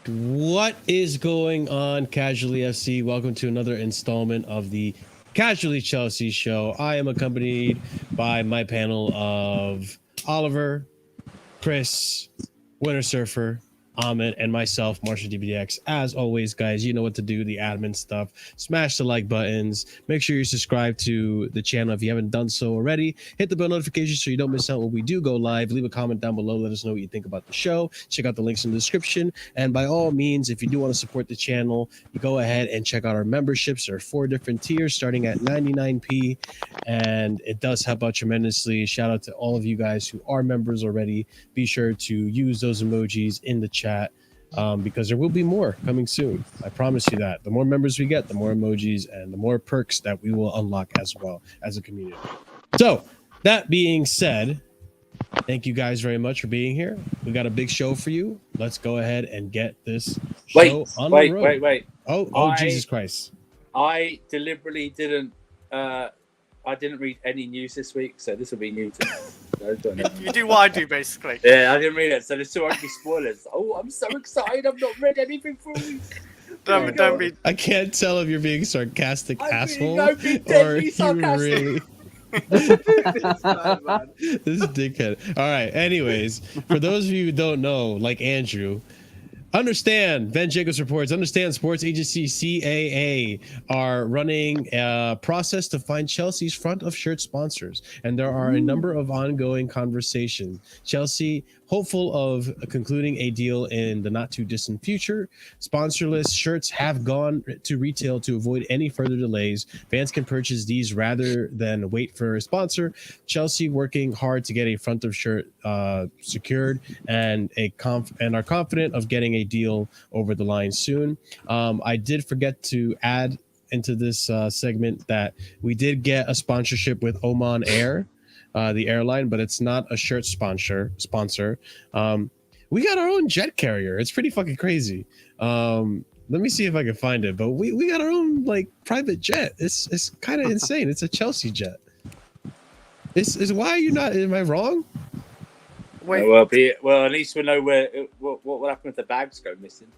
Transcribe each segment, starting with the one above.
What is going on, Casually FC? Welcome to another installment of the Casually Chelsea show. I am accompanied by my panel of Oliver, Chris, Winter Surfer, Ahmed, and myself, Marshalldbdx. As always, guys, you know what to do, the admin stuff. Smash the like buttons. Make sure you subscribe to the channel if you haven't done so already. Hit the bell notification so you don't miss out when we do go live. Leave a comment down below. Let us know what you think about the show. Check out the links in the description. And by all means, if you do want to support the channel, go ahead and check out our memberships. There are 4 different tiers starting at 99p. And it does help out tremendously. Shout out to all of you guys who are members already. Be sure to use those emojis in the chat because there will be more coming soon. I promise you that. The more members we get, the more emojis and the more perks that we will unlock as well as a community. So that being said, thank you guys very much for being here. We got a big show for you. Let's go ahead and get this show on the road. Wait. Oh, Jesus Christ. I deliberately didn't I didn't read any news this week, so this will be new to me. You do what I do, basically. Yeah, I didn't read it, so there's too many spoilers. Oh, I'm so excited. I've not read anything for a week. Don't be. I can't tell if you're being sarcastic, asshole, or you really. This is dickhead. All right. Anyways, for those of you who don't know, like Andrew, understand, Ben Jacobs reports, understand sports agency CAA are running a process to find Chelsea's front of shirt sponsors. And there are a number of ongoing conversations. Chelsea, hopeful of concluding a deal in the not too distant future. Sponsorless shirts have gone to retail to avoid any further delays. Fans can purchase these rather than wait for a sponsor. Chelsea working hard to get a front of shirt secured and are confident of getting a deal over the line soon. I did forget to add into this segment that we did get a sponsorship with Oman Air, the airline, but it's not a shirt sponsor. We got our own jet carrier. It's pretty fucking crazy. Let me see if I can find it, but we got our own like private jet. It's kind of insane. It's a Chelsea jet. Is why are you not? Am I wrong? Wait. Well, at least we know what will happen if the bags go missing.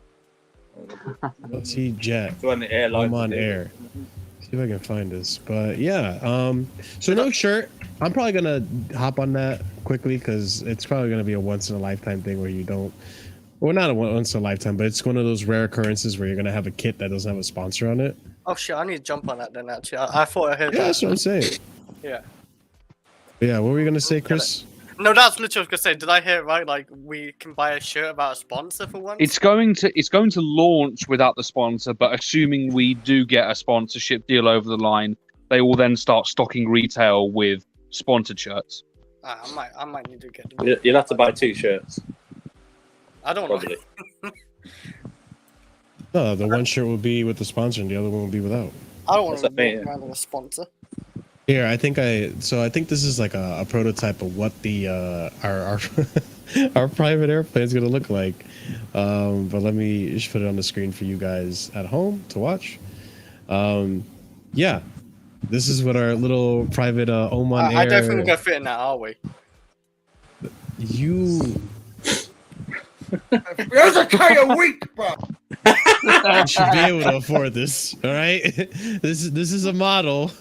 Let's see, jet. On the airline. I'm on air. See if I can find this. But yeah, so no shirt. I'm probably gonna hop on that quickly because it's probably gonna be a once in a lifetime thing where you don't. Well, not a once in a lifetime, but it's one of those rare occurrences where you're gonna have a kit that doesn't have a sponsor on it. Oh shit! I need to jump on that then. Actually, I thought I heard. Yeah, that's what I'm saying. Yeah. Yeah, what were you gonna say, Chris? No, that's literally what I was gonna say. Did I hear it right? Like we can buy a shirt without a sponsor for once. It's going to launch without the sponsor, but assuming we do get a sponsorship deal over the line, they will then start stocking retail with sponsored shirts. I might need to get. You'll have to buy 2 shirts. I don't Probably. know. No, the one shirt will be with the sponsor and the other one will be without. I don't want to That's what I walk mean. around with a sponsor. Here, I think this is like a prototype of what the our our private airplane is gonna look like. But let me just put it on the screen for you guys at home to watch. Yeah, this is what our little private Oman Air. I don't think we're gonna fit in that, are we? You. There's a K a week, bro. You should be able to afford this. All right, this is a model.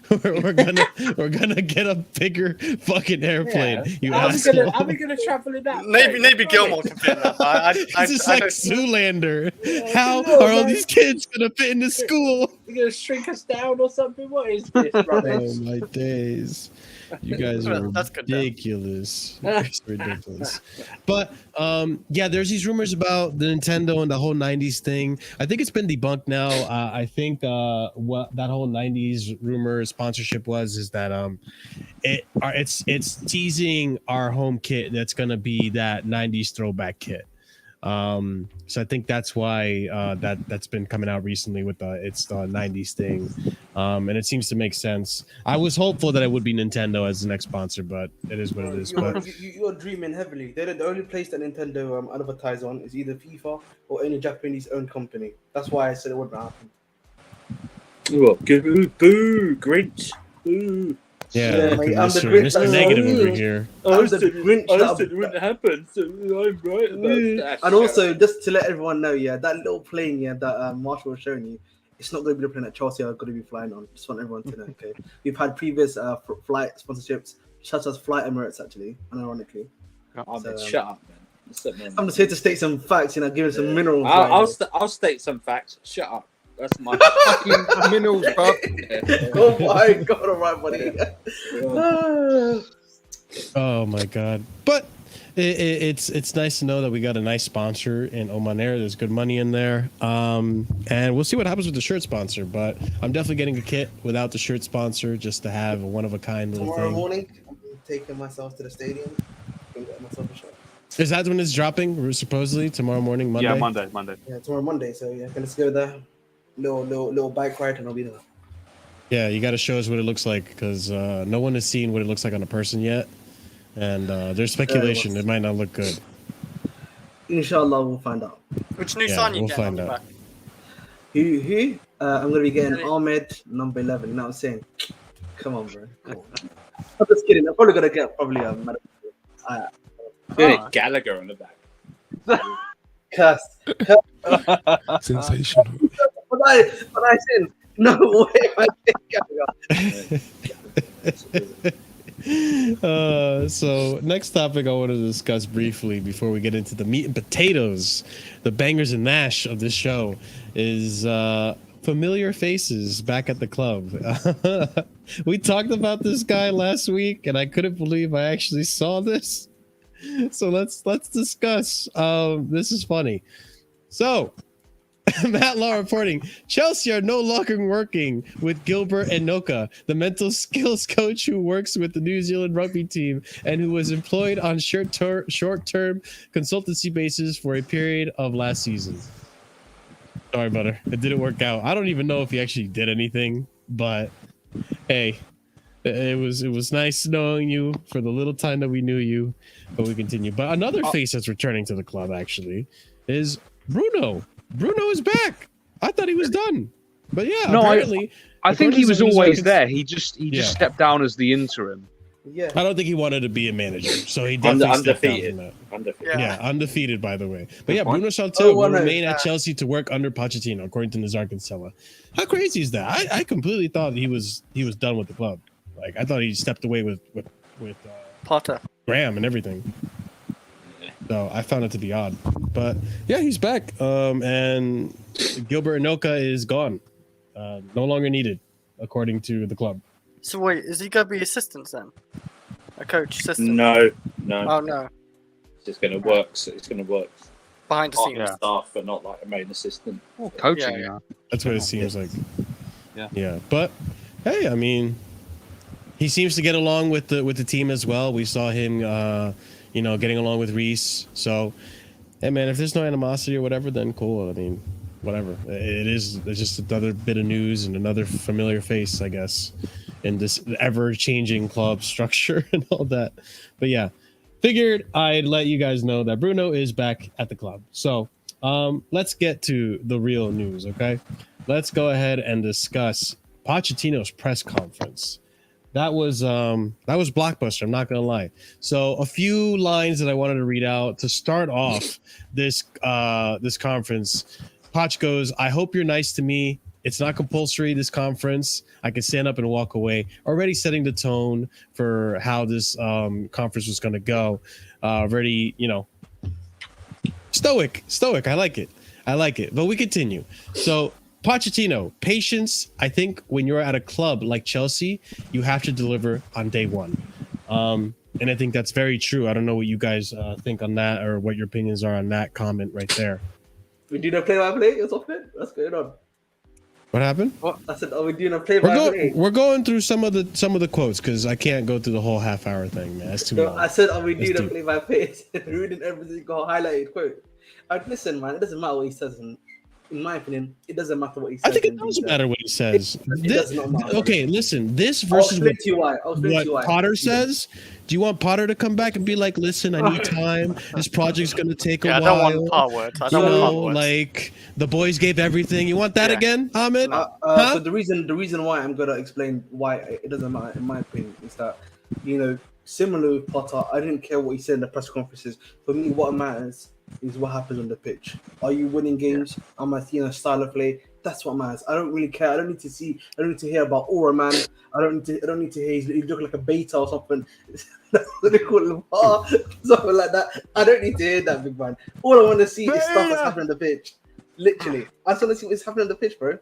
We're gonna get a bigger fucking airplane. Yeah. You How asshole. are we gonna travel in that? Maybe Gilmore can fit in that. This is like Zoolander. How are all these kids gonna fit into school? You're gonna shrink us down or something? What is this rubbish? Oh my days. You guys are That's good, ridiculous. It's ridiculous. But yeah, there's these rumors about the Nintendo and the whole 90s thing. I think it's been debunked now. I think what that whole 90s rumor sponsorship is that it's teasing our home kit that's gonna be that 90s throwback kit. So I think that's why that's been coming out recently with the 90s thing, and it seems to make sense. I was hopeful that it would be Nintendo as the next sponsor, but it is what it is. You're dreaming heavily. They're the only place that Nintendo advertise on is either FIFA or any Japanese-owned company. That's why I said it wouldn't happen. Boo, Grinch. Boo. Yeah, Yeah, look mate, at I'm the Mr. Grinch Mr. that- Negative over here. I'm the Grinch I that- said it wouldn't happen, so I'm right about that. And also, just to let everyone know, yeah, that little plane, yeah, that Marshall was showing you, it's not going to be the plane that Chelsea are going to be flying on. Just want everyone to know, okay? We've had previous flight sponsorships, such as Flight Emirates, actually, unironically. Shut up, man. I'm just here to state some facts, give it some minerals. I'll state some facts. Shut up. That's my Fucking minerals, bro. Oh my god! All right, buddy. Oh my god! But it's nice to know that we got a nice sponsor in Oman Air. There's good money in there, and we'll see what happens with the shirt sponsor. But I'm definitely getting a kit without the shirt sponsor, just to have a one of a kind little Tomorrow thing. morning, I'm taking myself to the stadium and get myself a shirt. Is that when it's dropping? Supposedly tomorrow morning, Monday. Yeah, Monday. Yeah, tomorrow Monday. So yeah, gonna go there. Little bike ride, and I'll be there. Yeah, you got to show us what it looks like because no one has seen what it looks like on a person yet, and there's speculation it might not look good. Inshallah, we'll find out. Which new Yeah, sign you we'll getting find on the out. back? Who? I'm gonna be getting Ahmed number 11. You know what I'm saying? Come on, bro. Come on. I'm just kidding. I'm probably gonna get Gallagher on the back. cursed. Sensational. But I said no way. So next topic I want to discuss briefly before we get into the meat and potatoes, the bangers and mash of this show, is familiar faces back at the club. We talked about this guy last week, and I couldn't believe I actually saw this. So let's discuss. This is funny. So, Matt Law reporting, Chelsea are no longer working with Gilbert Enoka, the mental skills coach who works with the New Zealand rugby team and who was employed on short-term consultancy basis for a period of last season. Sorry, brother. It didn't work out. I don't even know if he actually did anything, but hey, it was nice knowing you for the little time that we knew you, but we continue. But another face that's returning to the club actually is Bruno. Bruno is back. I thought he was done, but yeah, No, apparently. I think according he to was some of his always records- there. He just Yeah. stepped down as the interim. Yeah. I don't think he wanted to be a manager, so he definitely stepped down from that. Undefeated. Yeah, undefeated, by the way. But Good yeah, point. Bruno Saltel Oh, will no, remain at Chelsea to work under Pochettino, according to Nazar Kinsella. How crazy is that? I completely thought he was done with the club. Like I thought he stepped away with Potter. Graham and everything. So I found it to be odd. But yeah, he's back. And Gilbert Enoka is gone. No longer needed, according to the club. So wait, is he gonna be assistant then? A coach assistant? No. Oh no, It's just going to work. So it's going to work behind the part scenes. of the staff, but not like a main assistant. Coaching, Yeah, yeah. That's what it seems like. Yeah. Yeah. But hey, I mean, he seems to get along with the team as well. We saw him getting along with Reese. So hey man, if there's no animosity or whatever, then cool. I mean, whatever. It's just another bit of news and another familiar face, I guess, in this ever-changing club structure and all that. But yeah, figured I'd let you guys know that Bruno is back at the club. So let's get to the real news, okay? Let's go ahead and discuss Pochettino's press conference. That was blockbuster, I'm not gonna lie. So a few lines that I wanted to read out to start off this conference. Poch goes, I hope you're nice to me. It's not compulsory, this conference. I can stand up and walk away. Already setting the tone for how this conference was going to go. Already, stoic. I like it. But we continue. So Pochettino, patience. I think when you're at a club like Chelsea, you have to deliver on day one. And I think that's very true. I don't know what you guys think on that or what your opinions are on that comment right there. We do the play-by-play. It's off it. What's going on? What happened? I said, are we doing a play-by-play? We're going through some of the quotes because I can't go through the whole half-hour thing, man. That's too No, long. I said, are we Let's doing do a play-by-play? Reading every single highlighted quote. Listen, man, it doesn't matter what he says. in my opinion, it doesn't matter what he says. I think it does matter what he says. It does not matter. Okay, listen. This I'll versus explain to you why. I'll explain to you why. what Potter says. Do you want Potter to come back and be like, "Listen, I need time. This project's gonna take a Yeah, I while." don't want part words. I You don't want part know, words. like the boys gave everything. You want that Yeah. again, Ahmed? So the reason why I'm gonna explain why it doesn't matter, in my opinion, is that, you know, similar with Potter, I didn't care what he said in the press conferences. For me, what matters is what happens on the pitch. Are you winning games? Am I seeing a style of play? That's what matters. I don't really care. I don't need to hear about aura, man. I don't need to hear he look like a beta or something. What they call him, something like that. I don't need to hear that, big man. All I want to see is stuff that's happening on the pitch. Literally, I just want to see what's happening on the pitch, bro.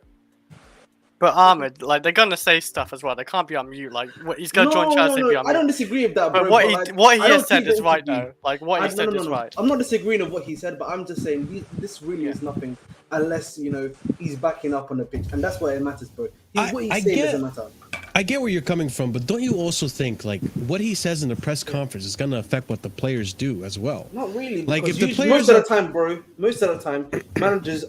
But Ahmed, like they're gonna say stuff as well. They can't be on mute. Like he's gonna join Chelsea. No, Be on I don't mute. disagree with that, But bro. what he I don't has said think is it right should be. though. Like what he said is right. I'm not disagreeing with what he said, but I'm just saying this really is nothing unless, you know, he's backing up on the pitch, and that's why it matters, bro. What he's saying doesn't matter. I get where you're coming from, but don't you also think like what he says in the press conference is gonna affect what the players do as well? Not really. Like if Because the players most of the time, bro, managers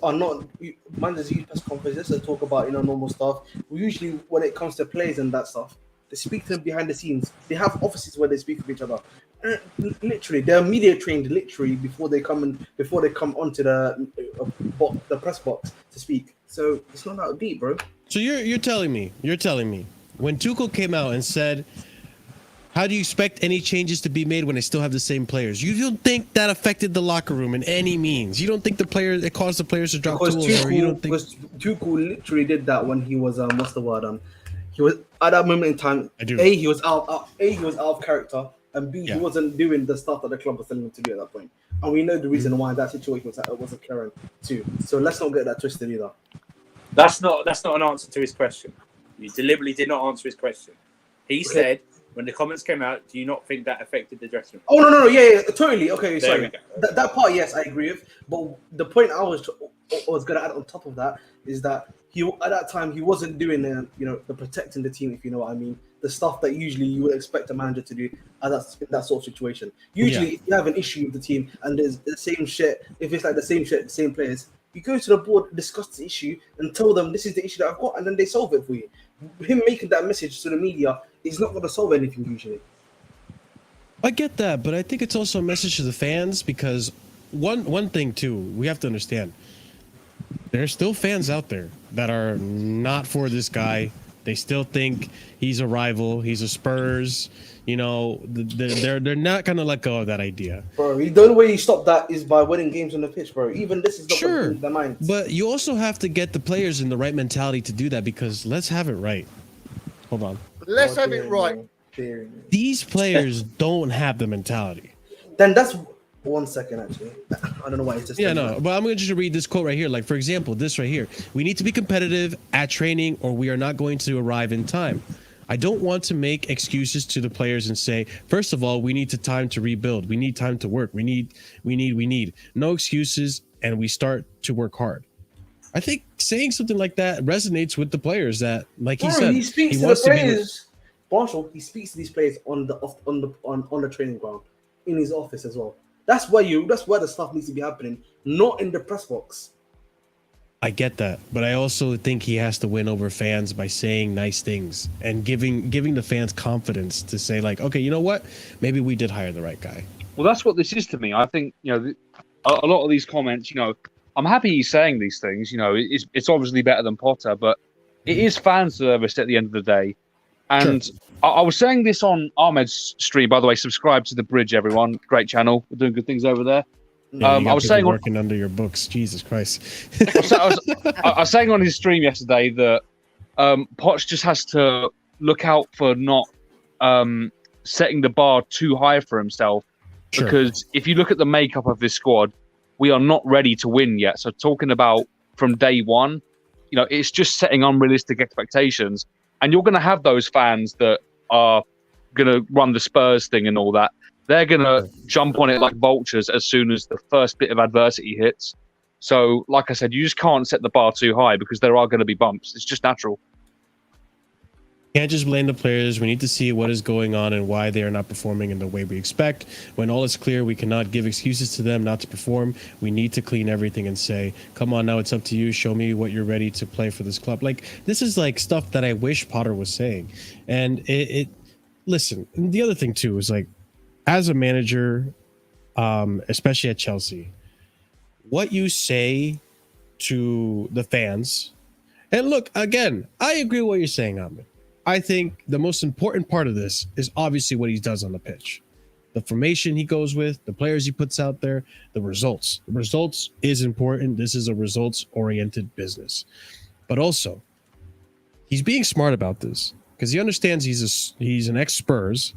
use press conferences to talk about, you know, normal stuff. Usually, when it comes to players and that stuff, they speak to them behind the scenes. They have offices where they speak with each other. Literally, they're media trained. Literally, before they come onto the press box to speak. So it's not that deep, bro. So you're telling me when Tuchel came out and said, "How do you expect any changes to be made when they still have the same players?" You don't think that affected the locker room in any means? You don't think it caused the players to drop tools? Or you don't think Tuchel literally did that when he was what's the word he was at that moment in time. He was out of character, and B, he wasn't doing the stuff that the club was telling him to do at that point. And we know the reason why that situation was occurring too. So let's not get that twisted either. That's not an answer to his question. You deliberately did not answer his question. He said, when the comments came out, do you not think that affected the dressing room? Oh no, yeah, totally. Okay, There sorry. we go. That part, yes, I agree with. But the point I was going to add on top of that is that at that time he wasn't doing the protecting the team, if you know what I mean. The stuff that usually you would expect a manager to do in that sort of situation. Usually, if you have an issue with the team and there's the same shit, if it's like the same shit, the same players, you go to the board, discuss the issue, and tell them this is the issue that I've got, and then they solve it for you. Him making that message to the media is not going to solve anything usually. I get that, but I think it's also a message to the fans because one thing too, we have to understand. There's still fans out there that are not for this guy. They still think he's a rival. He's a Spurs. You know, they're not gonna let go of that idea. Bro, the only way you stop that is by winning games on the pitch, bro. Even this is not in their minds. But you also have to get the players in the right mentality to do that because let's have it right. Hold on. Let's have it right. These players don't have the mentality. Then that's 1 second, actually. I don't know why it's just. Yeah, no, but I'm going to just read this quote right here. Like, for example, this right here. We need to be competitive at training or we are not going to arrive in time. I don't want to make excuses to the players and say, first of all, we need time to rebuild. We need time to work. We need. No excuses, and we start to work hard. I think saying something like that resonates with the players that, like he said, he speaks to the players. Marshall, he speaks to these players on the training ground, in his office as well. That's where the stuff needs to be happening, not in the press box. I get that, but I also think he has to win over fans by saying nice things and giving the fans confidence to say, like, okay, you know what? Maybe we did hire the right guy. Well, that's what this is to me. I think, you know, a lot of these comments, you know, I'm happy he's saying these things. You know, it's obviously better than Potter, but it is fan service at the end of the day. And sure. I was saying this on Ahmed's stream, by the way. Subscribe to The Bridge, everyone. Great channel. We're doing good things over there. Yeah, I was saying working under your books. Jesus Christ. I was saying on his stream yesterday that Poch just has to look out for not setting the bar too high for himself. Sure. Because if you look at the makeup of this squad, we are not ready to win yet. So talking about from day one, you know, it's just setting unrealistic expectations. And you're going to have those fans that are going to run the Spurs thing and all that. They're going to jump on it like vultures as soon as the first bit of adversity hits. So, like I said, you just can't set the bar too high because there are going to be bumps. It's just natural. Can't just blame the players. We need to see what is going on and why they are not performing in the way we expect. When all is clear, we cannot give excuses to them not to perform. We need to clean everything and say, come on, now it's up to you. Show me what you're ready to play for this club. Like, this is like stuff that I wish Potter was saying. And listen, the other thing too is like, as a manager, especially at Chelsea, what you say to the fans, and look, again, I agree with what you're saying, Ahmed. I think the most important part of this is obviously what he does on the pitch. The formation he goes with, the players he puts out there, the results. The results is important. This is a results-oriented business. But also, he's being smart about this because he understands he's an ex-Spurs.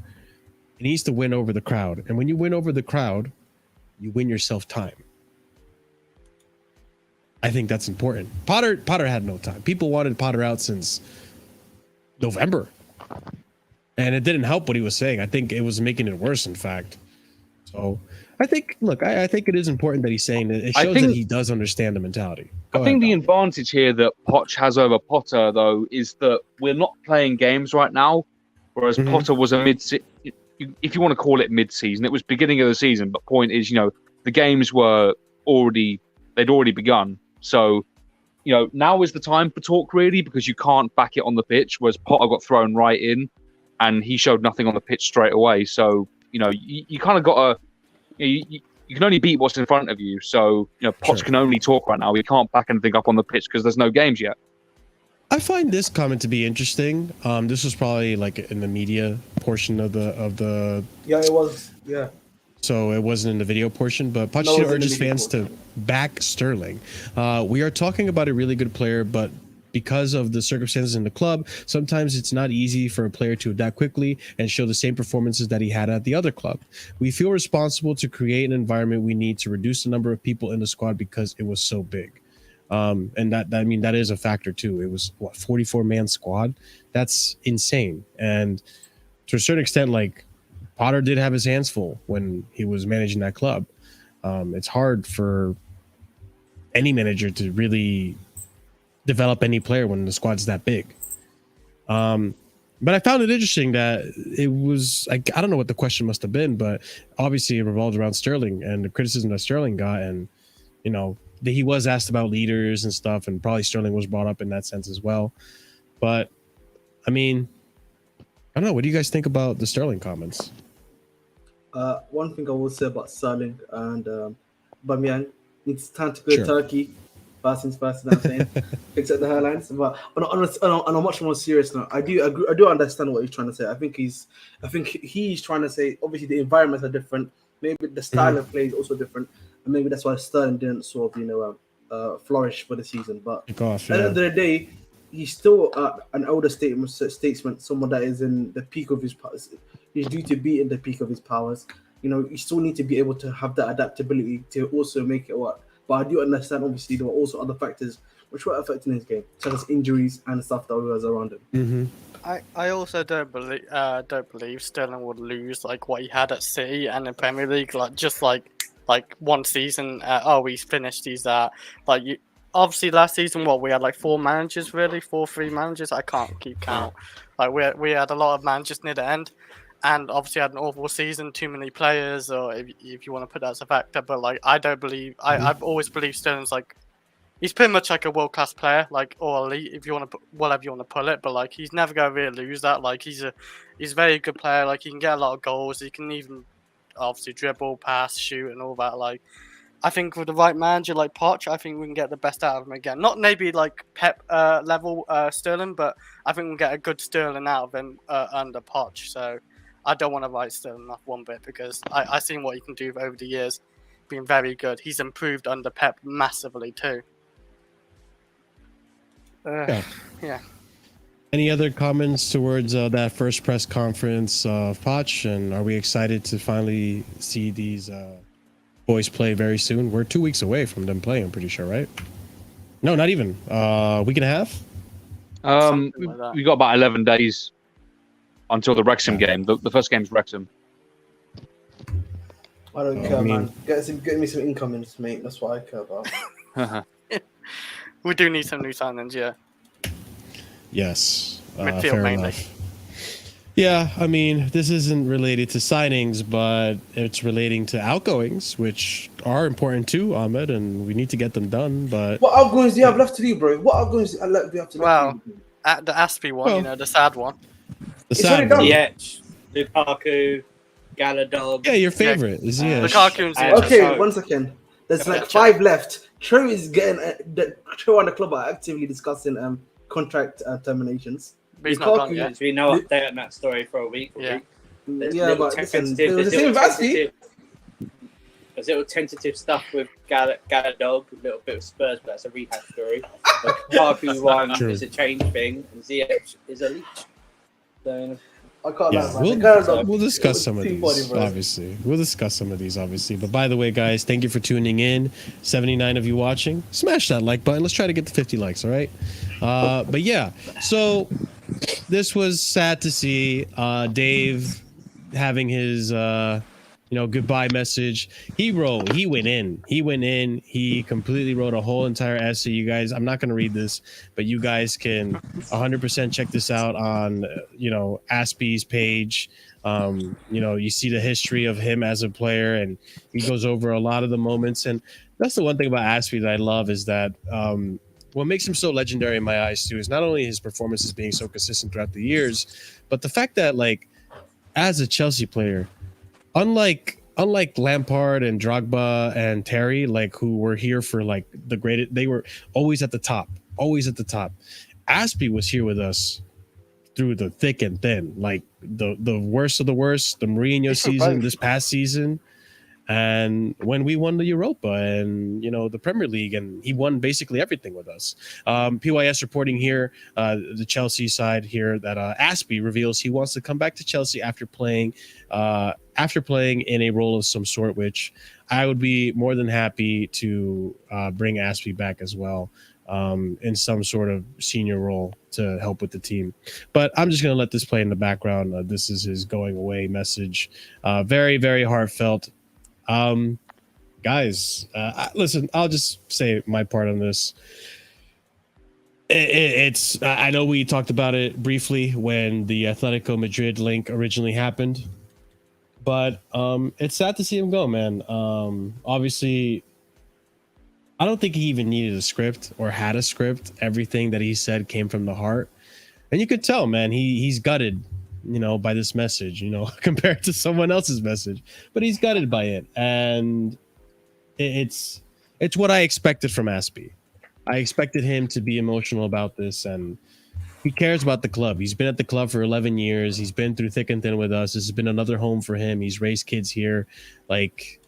He needs to win over the crowd. And when you win over the crowd, you win yourself time. I think that's important. Potter had no time. People wanted Potter out since November, and it didn't help what he was saying. I think it was making it worse, in fact. So I think, look, I think it is important that he's saying that. It shows that he does understand the mentality. I think the advantage here that Poch has over Potter, though, is that we're not playing games right now, whereas Potter was a if you want to call it mid-season, it was beginning of the season. But point is, the games were they'd already begun. So, now is the time for talk, really, because you can't back it on the pitch, whereas Potter got thrown right in and he showed nothing on the pitch straight away. So, you kind of got to, you can only beat what's in front of you. So, Poch can only talk right now. He can't back anything up on the pitch because there's no games yet. I find this comment to be interesting. This was probably like in the media portion of the. Yeah, it was. Yeah. So it wasn't in the video portion, but Pochettino urges fans to back Sterling. We are talking about a really good player, but because of the circumstances in the club, sometimes it's not easy for a player to adapt quickly and show the same performances that he had at the other club. We feel responsible to create an environment we need to reduce the number of people in the squad because it was so big. And that is a factor too. It was 44-man squad. That's insane. And to a certain extent, like, Potter did have his hands full when he was managing that club. It's hard for any manager to really develop any player when the squad's that big. But I found it interesting that it was, I don't know what the question must have been, but obviously it revolved around Sterling and the criticism that Sterling got. And, he was asked about leaders and stuff, and probably Sterling was brought up in that sense as well. But, I mean, I don't know. What do you guys think about the Sterling comments? One thing I will say about Sterling and Bamyan, it's time to go to Turkey. First things first, you know what I'm saying? Fix up the hairlines. But on a much more serious note, I do understand what he's trying to say. I think he's trying to say, obviously the environments are different. Maybe the style of play is also different, and maybe that's why Sterling didn't sort of flourish for the season. But at the end of the day, he's still an older statesman, someone that is in the peak of his powers. He's due to be in the peak of his powers. You still need to be able to have that adaptability to also make it work. But I do understand, obviously, there were also other factors which were affecting his game, such as injuries and stuff that was around him. I also don't believe Sterling would lose like what he had at City and the Premier League, like one season. He's finished. He's obviously last season, we had like 4 managers, really, 3 managers. I can't keep count. Like we had a lot of managers near the end, and obviously had an awful season, too many players, or if you want to put that as a factor. But like, I don't believe. I've always believed Sterling's like, he's pretty much like a world class player, like, or elite, if you want to whatever you want to pull it. But like, he's never gonna really lose that. Like, he's a very good player. Like, he can get a lot of goals. He can even obviously dribble, pass, shoot, and all that. Like, I think with the right manager like Poch, I think we can get the best out of him again. Not maybe like Pep level Sterling, but I think we'll get a good Sterling out of him under Poch. So I don't want to write Sterling off one bit, because I've seen what he can do over the years, being very good. He's improved under Pep massively too. Yeah. Any other comments towards that first press conference of Poch? And are we excited to finally see these boys play very soon? We're 2 weeks away from them playing, I'm pretty sure, right? No, not even. Week and a half? We got about 11 days until the Wrexham game. The first game's Wrexham. I don't care, man. Get me some incomings, mate. That's what I care about. We do need some new signings, yeah. Yes. Midfield fair mainly. enough. Yeah, I mean, this isn't related to signings, but it's relating to outgoings, which are important too, Ahmed, and we need to get them done. But What outgoings do you have left to do, bro? What outgoings do you have to Well, do? at the Azpi one, Well, the sad one. the It's sad already done. one. Ziyech, Lukaku, Galadog. Yeah, your favorite is Lukaku and Ziyech. Okay. Okay, 1 second. There's Yeah, like 5 left. True is getting True and the club are actively discussing contract terminations. But he's not gone Lukaku- yet. There's been no update on that story for a week. Yeah. There's Yeah, little but listen, tentative- it was the there's same with little Azpi. tentative- There's little tentative stuff with Galadog, a little bit of Spurs, but that's a rehash story. The Lukaku one True. is a change thing, and Ziyech is a leech. So, I can't Yeah, lie, man. The Galadog- we'll discuss some of Team these, body, bro. obviously. We'll discuss some of these, obviously. But by the way, guys, thank you for tuning in. 79 of you watching. Smash that like button. Let's try to get to 50 likes, all right? But yeah, so this was sad to see. Dave having his goodbye message. He went in. He completely wrote a whole entire essay. You guys, I'm not going to read this, but you guys can 100% check this out on Azpi's page. You see the history of him as a player, and he goes over a lot of the moments. And that's the one thing about Azpi that I love, is that what makes him so legendary in my eyes too is not only his performances being so consistent throughout the years, but the fact that, like, as a Chelsea player, unlike Lampard and Drogba and Terry, like, who were here for like the greatest, they were always at the top. Azpi was here with us through the thick and thin, like the worst of the worst, the Mourinho season, this past season, and when we won the Europa and the Premier League, and he won basically everything with us. PYS reporting here, the Chelsea side here, that Azpi reveals he wants to come back to Chelsea after playing in a role of some sort, which I would be more than happy to bring Azpi back as well, in some sort of senior role to help with the team. But I'm just going to let this play in the background. This is his going away message. Very, very heartfelt. Guys, listen, I'll just say my part on this. It's I know we talked about it briefly when the Atletico Madrid link originally happened, but it's sad to see him go, man. Obviously, I don't think he even needed a script or had a script. Everything that he said came from the heart, and you could tell, man, he's gutted, by this message, compared to someone else's message, but he's gutted by it. And it's what I expected from Azpi. I expected him to be emotional about this, and he cares about the club. He's been at the club for 11 years. He's been through thick and thin with us. This has been another home for him. He's raised kids here. Like,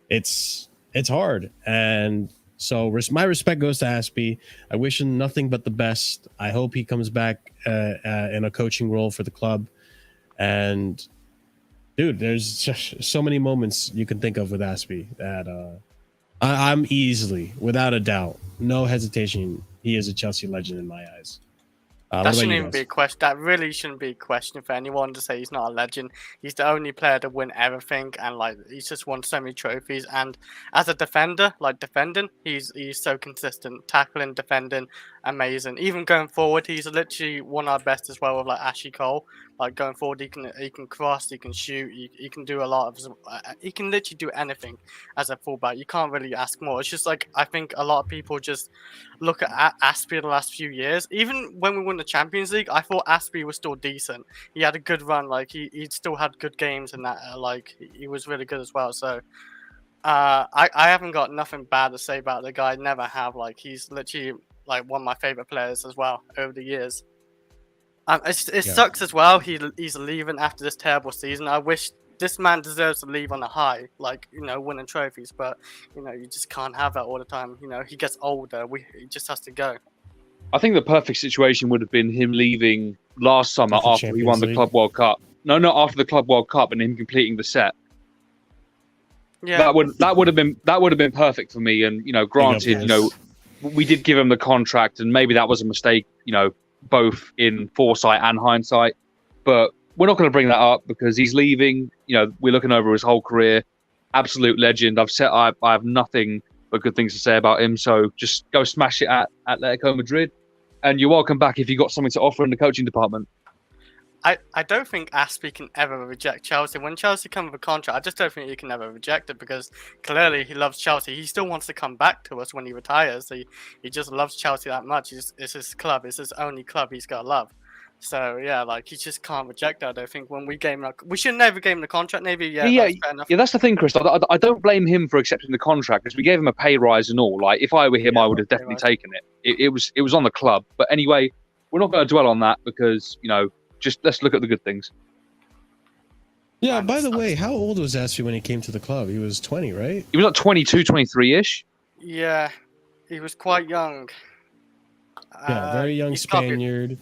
it's hard. And so my respect goes to Azpi. I wish him nothing but the best. I hope he comes back in a coaching role for the club. And dude, there's just so many moments you can think of with Azpi that I'm easily, without a doubt, no hesitation, he is a Chelsea legend in my eyes. That shouldn't even be a question. That really shouldn't be a question for anyone to say he's not a legend. He's the only player to win everything, and like he's just won so many trophies. And as a defender, like defending, he's so consistent, tackling, defending, amazing. Even going forward, he's literally one of our best as well with like Ashley Cole. Like going forward, he can cross, he can shoot, he can do a lot of. He can literally do anything as a fullback. You can't really ask more. It's just like I think a lot of people just look at Azpi the last few years. Even when we won the Champions League, I thought Azpi was still decent. He had a good run, like he still had good games, and that like he was really good as well. So I haven't got nothing bad to say about the guy. Never have. Like he's literally like one of my favorite players as well over the years. It sucks as well. He's leaving after this terrible season. I wish this man deserves to leave on a high, like winning trophies. But you just can't have that all the time. He gets older. He just has to go. I think the perfect situation would have been him leaving last summer after he won the Club World Cup. No, not after the Club World Cup, and him completing the set. Yeah, that would have been perfect for me. And granted, we did give him the contract, and maybe that was a mistake. Both in foresight and hindsight, but we're not going to bring that up because he's leaving. We're looking over his whole career. Absolute legend. I have nothing but good things to say about him. So just go smash it at Atletico Madrid. and you're welcome back if you got something to offer in the coaching department. I don't think Azpi can ever reject Chelsea. When Chelsea come with a contract, I just don't think he can ever reject it because clearly he loves Chelsea. He still wants to come back to us when he retires. He just loves Chelsea that much. It's his club. It's his only club he's got to love. So yeah, like he just can't reject that. I don't think when we gave him, we should never give him the contract. Maybe that's fair enough. Yeah, that's the thing, Chris. I don't blame him for accepting the contract because we gave him a pay rise and all. Like if I were him, I would have definitely taken it. It was on the club. But anyway, we're not going to dwell on that because just let's look at the good things. Yeah, by the way, how old was Azpi when he came to the club? He was 20, right? He was like 22, 23-ish. Yeah, he was quite young. Yeah, very young Spaniard.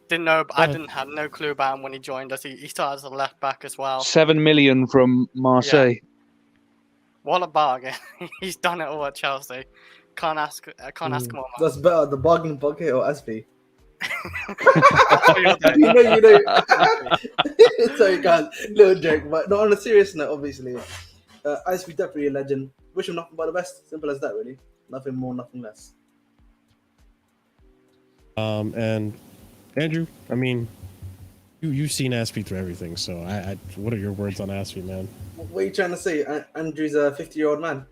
Didn't know, I didn't have no clue about him when he joined us. He started as a left back as well. 7 million from Marseille. Yeah. What a bargain! He's done it all at Chelsea. Can't ask him more. That's better, the bargain bucket or Azpi? Sorry guys, little joke, but not on a serious note. Obviously, Azpi definitely a legend. Wish him nothing but the best. Simple as that, really. Nothing more, nothing less. And Andrew, I mean, you've seen Azpi through everything. So, what are your words on Azpi, man? What are you trying to say? Andrew's a 50-year-old man.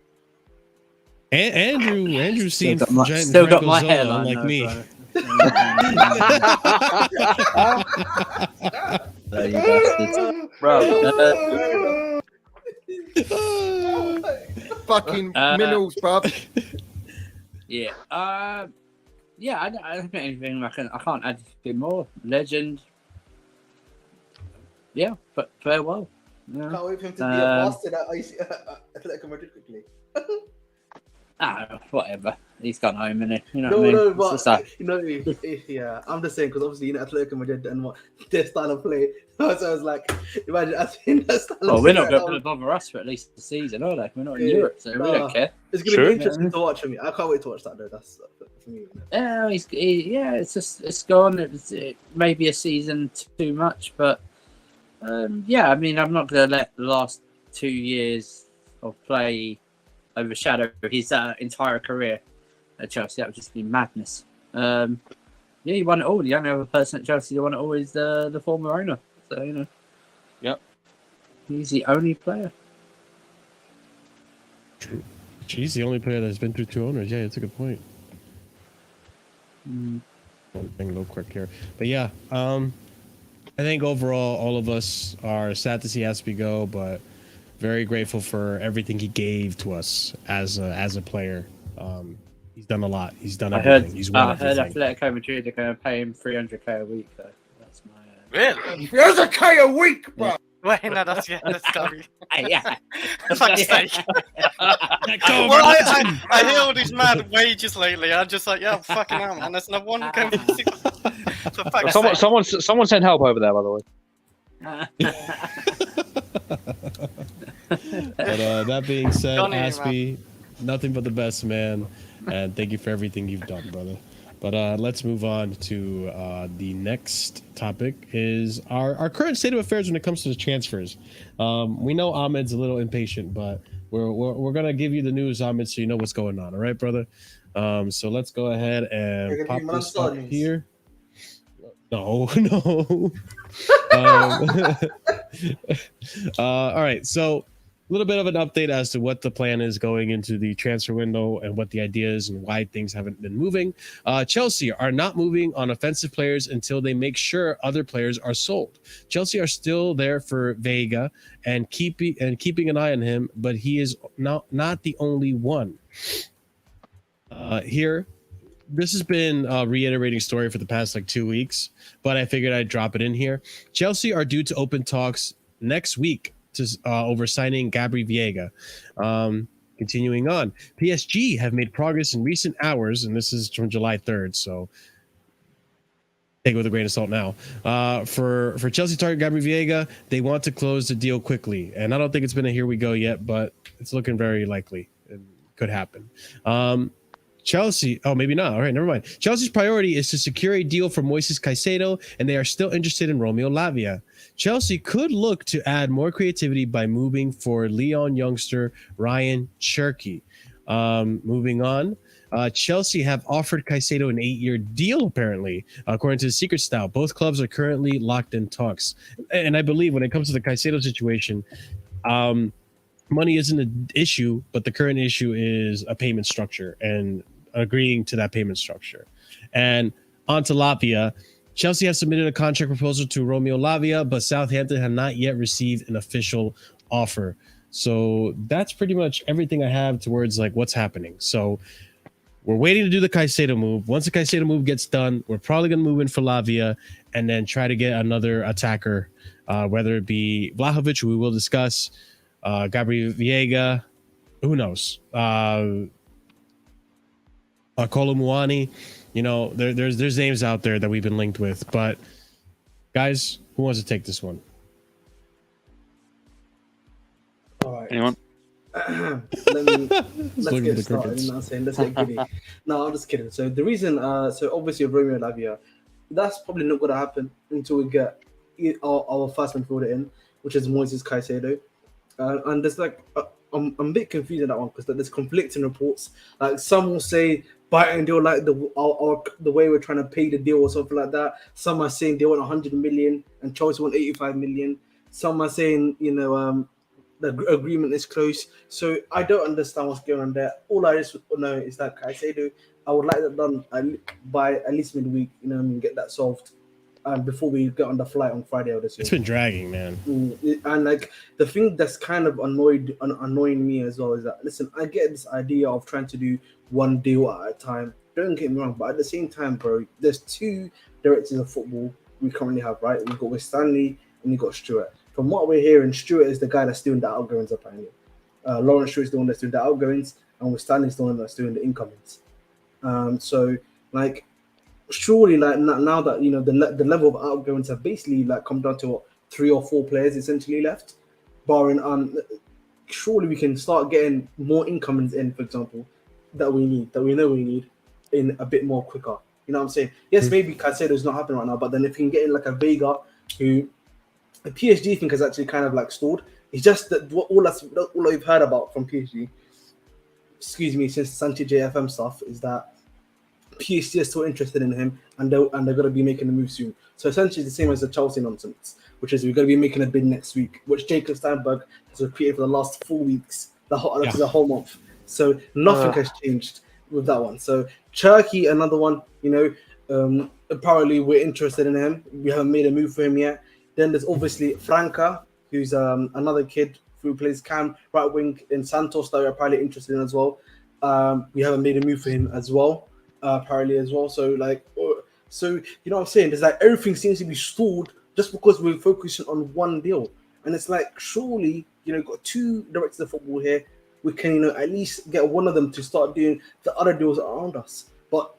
Andrew's seen still got my hairline, like me. You bastards. Bro. Fucking minerals, bruv. Yeah. Yeah, I don't think anything I can't add anything more. Legend. Yeah, but farewell. Yeah. Can't wait for him to be a bastard at Atletico Madrid quickly. Whatever. He's gone home, innit? You know No, what I mean? no, but yeah, I'm just saying because obviously Atletico Madrid and what their style of play. So I was like, imagine asking that style. Well, we're not going to bother us for at least the season, are they? We're not in Europe, so we don't care. It's going to be interesting to watch for me. I can't wait to watch that though. That's for me. Yeah, it's gone. It may be a season too much, but yeah, I mean, I'm not going to let the last 2 years of play overshadow his entire career at Chelsea. That would just be madness. Yeah, he won it all. The only other person at Chelsea who won it all is the former owner. So, Yep. He's the only player. True. He's the only player that's been through 2 owners. Yeah, it's a good point. One thing real quick here. But yeah, I think overall all of us are sad to see Azpi go, but very grateful for everything he gave to us as a player. He's done a lot. He's done everything. He's won everything. I heard Atletico Madrid are going to pay him 300k a week, though. That's my... Really? 300k a week, bro. Wait, no, that's story. yeah. Fuck's sake. Well, I hear all these mad wages lately. I'm just like, yeah, fucking hell, man. There's no one going for fuck's sake. Someone send help over there, by the way. But that being said, Johnny, Azpi, nothing but the best, man. And thank you for everything you've done, brother. But let's move on to the next topic is our current state of affairs when it comes to the transfers. We know Ahmed's a little impatient, but we're gonna give you the news, Ahmed, so you know what's going on. All right, brother. So let's go ahead and pop this up here. No. All right, so a little bit of an update as to what the plan is going into the transfer window and what the idea is and why things haven't been moving. Chelsea are not moving on offensive players until they make sure other players are sold. Chelsea are still there for Vega and keeping an eye on him, but he is not the only one. Here, this has been a reiterating story for the past 2 weeks, but I figured I'd drop it in here. Chelsea are due to open talks next week to over signing Gabri Veiga. Continuing on, PSG have made progress in recent hours, and this is from July 3rd, so take it with a grain of salt now. For Chelsea target Gabri Veiga, they want to close the deal quickly, and I don't think it's been a here we go yet, but it's looking very likely. It could happen. Chelsea, maybe not. All right, never mind. Chelsea's priority is to secure a deal for Moises Caicedo, and they are still interested in Romeo Lavia. Chelsea could look to add more creativity by moving for Lyon youngster Ryan Cherki. Moving on. Chelsea have offered Caicedo an 8-year deal, apparently, according to the Secret Style. Both clubs are currently locked in talks. And I believe when it comes to the Caicedo situation, money isn't an issue, but the current issue is a payment structure and agreeing to that payment structure. And on to Lavia. Chelsea have submitted a contract proposal to Romeo Lavia, but Southampton have not yet received an official offer. So that's pretty much everything I have towards like what's happening. So we're waiting to do the Caicedo move. Once the Caicedo move gets done, we're probably going to move in for Lavia and then try to get another attacker, whether it be Vlahovic, who we will discuss, Gabriel Viega, who knows? Kolomuani, you know, there's names out there that we've been linked with. But guys, who wants to take this one? All right. Anyone? Let's get started. You know what I'm saying? Let's get giddy. No, I'm just kidding. So the reason, so obviously Romeo Lavia, that's probably not going to happen until we get our first midfielder in, which is Moises Caicedo. And there's like, I'm a bit confused in that one because there's conflicting reports. Like some will say Brighton deal like the way we're trying to pay the deal or something like that. Some are saying they want 100 million and Chelsea want 85 million. Some are saying, you know, the agreement is close. So I don't understand what's going on there. All I just know is that Caicedo, I would like that done by at least midweek, you know what I mean, get that solved before we get on the flight on Friday or this. It's been dragging, man. And like the thing that's kind of annoying me as well is that, listen, I get this idea of trying to do one deal at a time. Don't get me wrong, but at the same time, bro, there's two directors of football we currently have, right? We've got Stanley and we've got Stewart. From what we're hearing, Stewart is the guy that's doing the outgoings apparently. Lawrence Stewart is the one that's doing the outgoings, and Stanley's the one that's doing the incomings. So like, surely, like now that you know the level of outgoings have basically like come down to 3 or 4 players essentially left, barring surely we can start getting more incomings in, for example, that we know we need in a bit more quicker. You know what I'm saying? Yes, maybe Caicedo is not happening right now, but then if you can get in like a Vega, who the PSG thing has actually kind of like stalled. It's just that all I've heard about from PSG, excuse me, since Santi JFM stuff is that PSG is still interested in him and they're going to be making a move soon. So essentially it's the same as the Chelsea nonsense, which is we're going to be making a bid next week, which Jacob Steinberg has repeated for the last 4 weeks, the whole month. So nothing has changed with that one. So Turkey, another one, you know, apparently we're interested in him. We haven't made a move for him yet. Then there's obviously Franca, who's another kid who plays cam right wing in Santos that we're apparently interested in as well. We haven't made a move for him as well, apparently as well. So like, so you know what I'm saying? There's like everything seems to be stalled just because we're focusing on one deal. And it's like, surely, you know, got 2 directors of football here. We can, you know, at least get one of them to start doing the other deals around us. But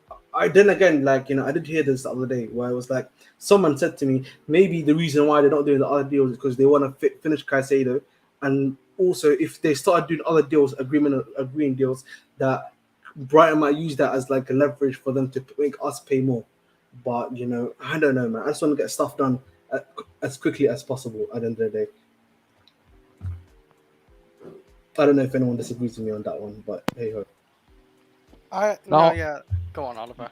then again, like, you know, I did hear this the other day where it was like, someone said to me, maybe the reason why they're not doing the other deals is because they want to finish Caicedo. And also, if they started doing other deals, agreeing deals, that Brighton might use that as like a leverage for them to make us pay more. But, you know, I don't know, man. I just want to get stuff done as quickly as possible at the end of the day. I don't know if anyone disagrees with me on that one, but hey ho. Go on, Oliver.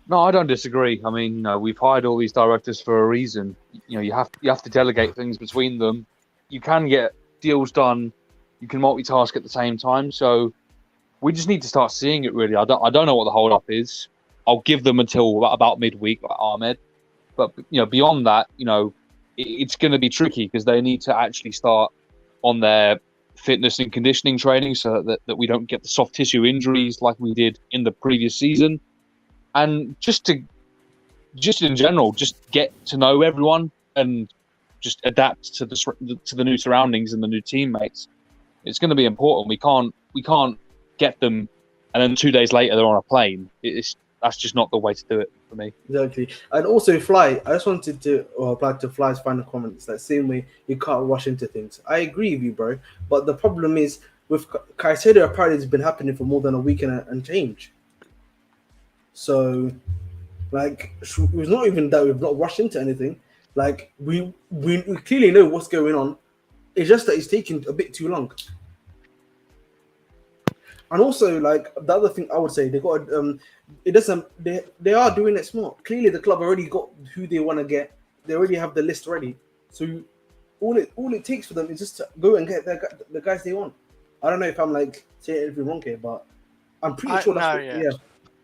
No, I don't disagree. I mean, you know, we've hired all these directors for a reason. You know, you have to delegate things between them. You can get deals done. You can multitask at the same time. So we just need to start seeing it. Really, I don't know what the hold up is. I'll give them until about midweek, like Ahmed. But you know, beyond that, you know, it's going to be tricky because they need to actually start on their fitness and conditioning training so that we don't get the soft tissue injuries like we did in the previous season. And just in general, just get to know everyone and just adapt to the new surroundings and the new teammates. It's going to be important. We can't get them and then 2 days later they're on a plane. That's just not the way to do it for me. Exactly. And also Fly, I just wanted to reply to Fly's final comments. That same way you can't rush into things. I agree with you, bro. But the problem is with Caicedo, apparently it's been happening for more than a week and change. So, like, it's not even that we've not rushed into anything. Like, we clearly know what's going on. It's just that it's taking a bit too long. And also, like the other thing I would say, they got it doesn't. They are doing it smart. Clearly, the club already got who they want to get. They already have the list ready. So all it takes for them is just to go and get the guys they want. I don't know if I'm like saying anything wrong here, but I'm pretty sure that's yeah.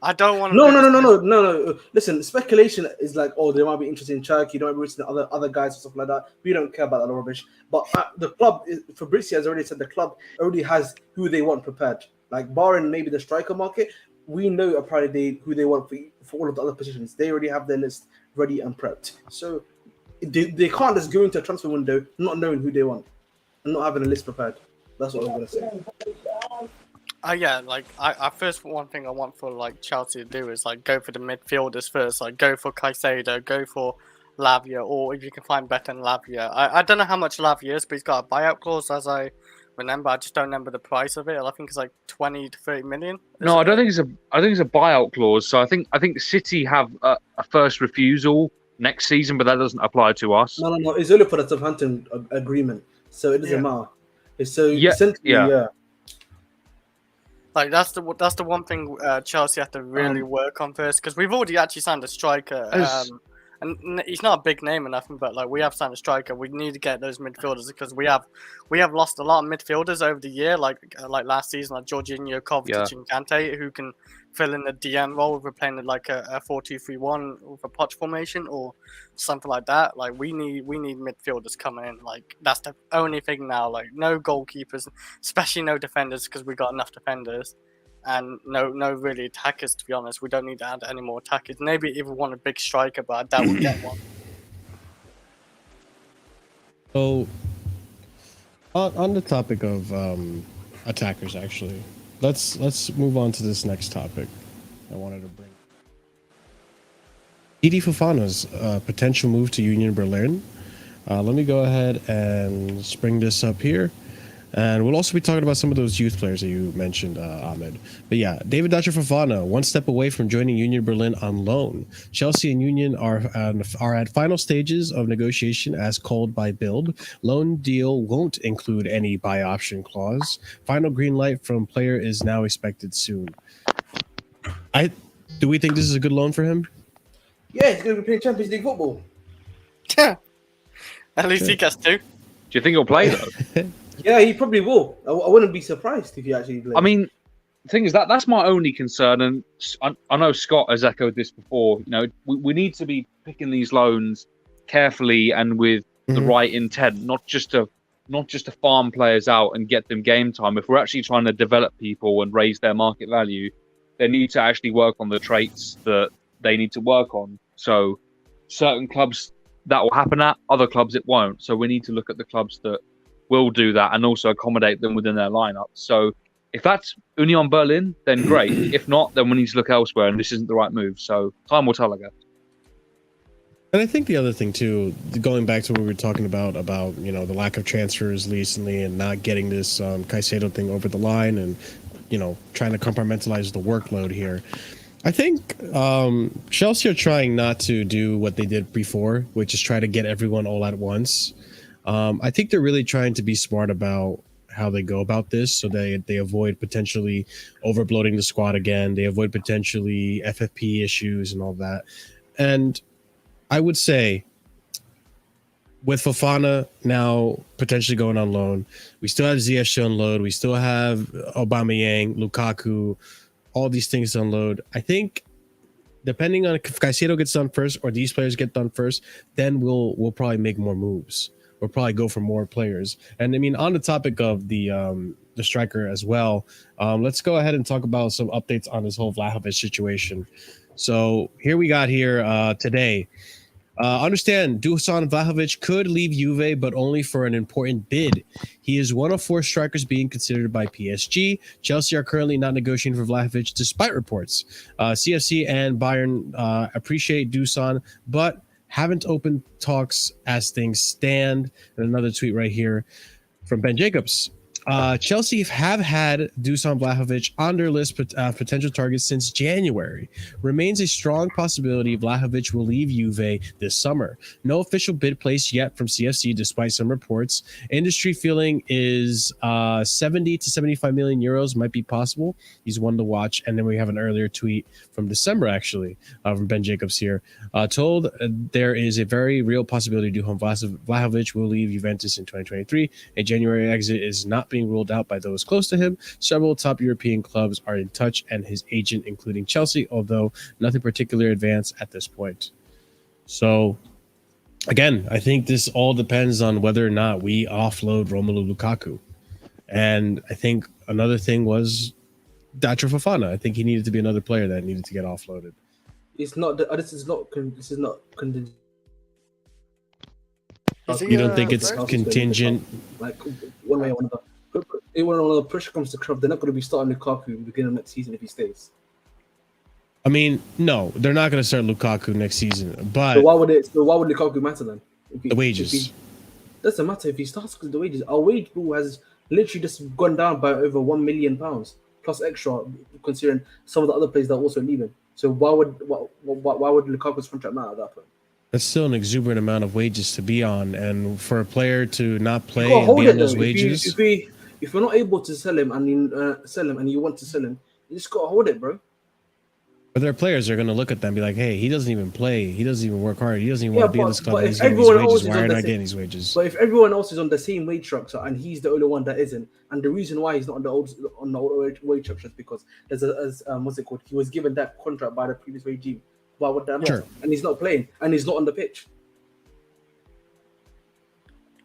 I don't want to. No. Listen, speculation is like, oh, they might be interested in Turkey, they might be interested in other guys and stuff like that. We don't care about that rubbish. But the club, Fabrizio has already said the club already has who they want prepared. Like, barring maybe the striker market, we know apparently who they want for all of the other positions. They already have their list ready and prepped. So they can't just go into a transfer window not knowing who they want and not having a list prepared. That's what I'm going to say. Yeah, like I first one thing I want for like Chelsea to do is like go for the midfielders first, like go for Caicedo, go for Lavia, or if you can find better than Lavia. I don't know how much Lavia is, but he's got a buyout clause as I remember. I just don't remember the price of it. I think it's like 20 to 30 million. No, I don't think it's a buyout clause. So I think City have a first refusal next season, but that doesn't apply to us. No. It's only for the Southampton agreement, so it doesn't matter. So yeah. Like that's the one thing Chelsea have to really work on first, because we've already actually signed a striker, and he's not a big name or nothing, but like we have signed a striker. We need to get those midfielders because we have lost a lot of midfielders over the year, like last season, like Jorginho, Kovacic, and Kante, who can fill in the DM role if we're playing like a 4-2-3-1 with a Poch formation or something like that. Like we need midfielders coming in. Like that's the only thing now. Like no goalkeepers, especially no defenders, because we got enough defenders, and no really attackers. To be honest, we don't need to add any more attackers. Maybe if we want a big striker, but I doubt we'll get one. So on the topic of attackers, actually, let's move on to this next topic I wanted to bring. Fofana's potential move to Union Berlin. Let me go ahead and spring this up here. And we'll also be talking about some of those youth players that you mentioned, Ahmed. But yeah, David Fofana, one step away from joining Union Berlin on loan. Chelsea and Union are at final stages of negotiation as called by Bild. Loan deal won't include any buy option clause. Final green light from player is now expected soon. Do we think this is a good loan for him? Yeah, he's going to be playing Champions League football. At least he gets to. Do you think he'll play though? Yeah, he probably will. I wouldn't be surprised if he actually plays. I mean, the thing is that's my only concern, and I know Scott has echoed this before. You know, we need to be picking these loans carefully and with the right intent, not just to farm players out and get them game time. If we're actually trying to develop people and raise their market value, they need to actually work on the traits that they need to work on. So certain clubs that will happen at, other clubs it won't. So we need to look at the clubs that will do that and also accommodate them within their lineup. So if that's Union Berlin, then great. If not, then we need to look elsewhere, and this isn't the right move. So time will tell, I guess. And I think the other thing too, going back to what we were talking about the lack of transfers recently and not getting this Caicedo thing over the line, and trying to compartmentalize the workload here. I think Chelsea are trying not to do what they did before, which is try to get everyone all at once. I think they're really trying to be smart about how they go about this, so they avoid potentially overbloating the squad again. They avoid potentially FFP issues and all that. And I would say with Fofana now potentially going on loan, we still have Ziyech to unload. We still have Aubameyang, Lukaku, all these things to unload. I think depending on if Caicedo gets done first or these players get done first, then we'll probably make more moves. We'll probably go for more players. And I mean, on the topic of the striker as well, let's go ahead and talk about some updates on this whole Vlahovic situation. So here we got today. Understand Dusan Vlahovic could leave Juve, but only for an important bid. He is one of 4 strikers being considered by PSG. Chelsea are currently not negotiating for Vlahovic, despite reports. CFC and Bayern appreciate Dusan, but haven't opened talks as things stand. And another tweet right here from Ben Jacobs. Chelsea have had Dusan Vlahovic on their list potential targets since January. Remains a strong possibility Vlahovic will leave Juve this summer. No official bid placed yet from CFC, despite some reports. Industry feeling is 70 to 75 million euros might be possible. He's one to watch. And then we have an earlier tweet from December, actually, from Ben Jacobs here. Told there is a very real possibility Dusan Vlahovic will leave Juventus in 2023. A January exit is not being ruled out by those close to him. Several top European clubs are in touch, and his agent, including Chelsea, although nothing particularly advanced at this point. So, again, I think this all depends on whether or not we offload Romelu Lukaku. And I think another thing was Dacho Fofana. I think he needed to be another player that needed to get offloaded. It's not. This is not contingent. You don't think it's contingent? Like one way or another. When the pressure comes to club, they're not going to be starting Lukaku in the beginning of next season if he stays. I mean, no, they're not going to start Lukaku next season. But So why would Lukaku matter then? The wages. Doesn't matter if he starts because the wages. Our wage pool has literally just gone down by over £1 million plus extra, considering some of the other players that are also leaving. So why would Lukaku's contract matter at that point? That's still an exuberant amount of wages to be on, and for a player to not play and be on those wages. If you're not able to sell him and you want to sell him, you just gotta hold it, bro. But their players are going to look at them and be like, hey, he doesn't even play. He doesn't even work hard. He doesn't even want to be in this club. But And he's getting these wages. Why are not getting these wages? But if everyone else is on the same wage structure and he's the only one that isn't, and the reason why he's not on the old wage structure is because there's what's it called? He was given that contract by the previous regime. Why would that matter? And he's not playing and he's not on the pitch.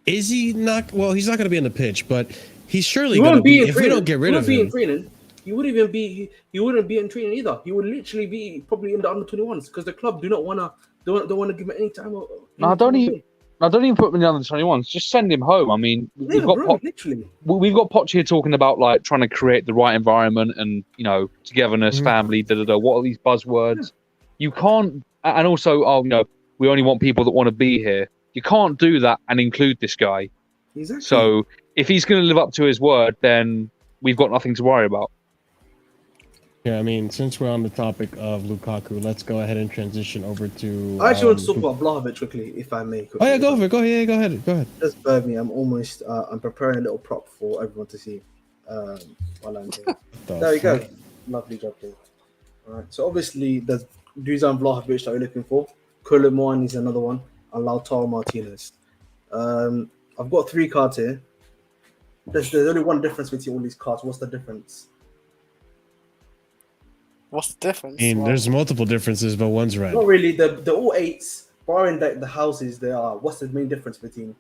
Is he not? Well, he's not going to be on the pitch, but he's surely going to be. If we don't get rid of him, he wouldn't even be. He wouldn't be in training either. He would literally be probably in the under 21s because the club don't want to give him any time. No, don't even put him in the under 21s. Just send him home. I mean, we've got Poch here talking about like trying to create the right environment and togetherness, family. What are these buzzwords? You can't. And also, we only want people that want to be here. You can't do that and include this guy. Exactly. So if he's going to live up to his word, then we've got nothing to worry about. Yeah, I mean, since we're on the topic of Lukaku, let's go ahead and transition over to. I actually want to talk about Vlahovic quickly, if I may. Oh yeah, go for it. Go ahead. Just bear with me. I'm preparing a little prop for everyone to see. While I'm here. There we go. Lovely job, Dave. All right. So obviously, there's Dusan Vlahovic that we're looking for. Colwill is another one. And Lautaro Martinez. I've got 3 cards here. There's only one difference between all these cards. What's the difference? What's the difference? I mean, there's multiple differences, but one's red. Not really. They're all 8s, barring the houses. They are. What's the main difference between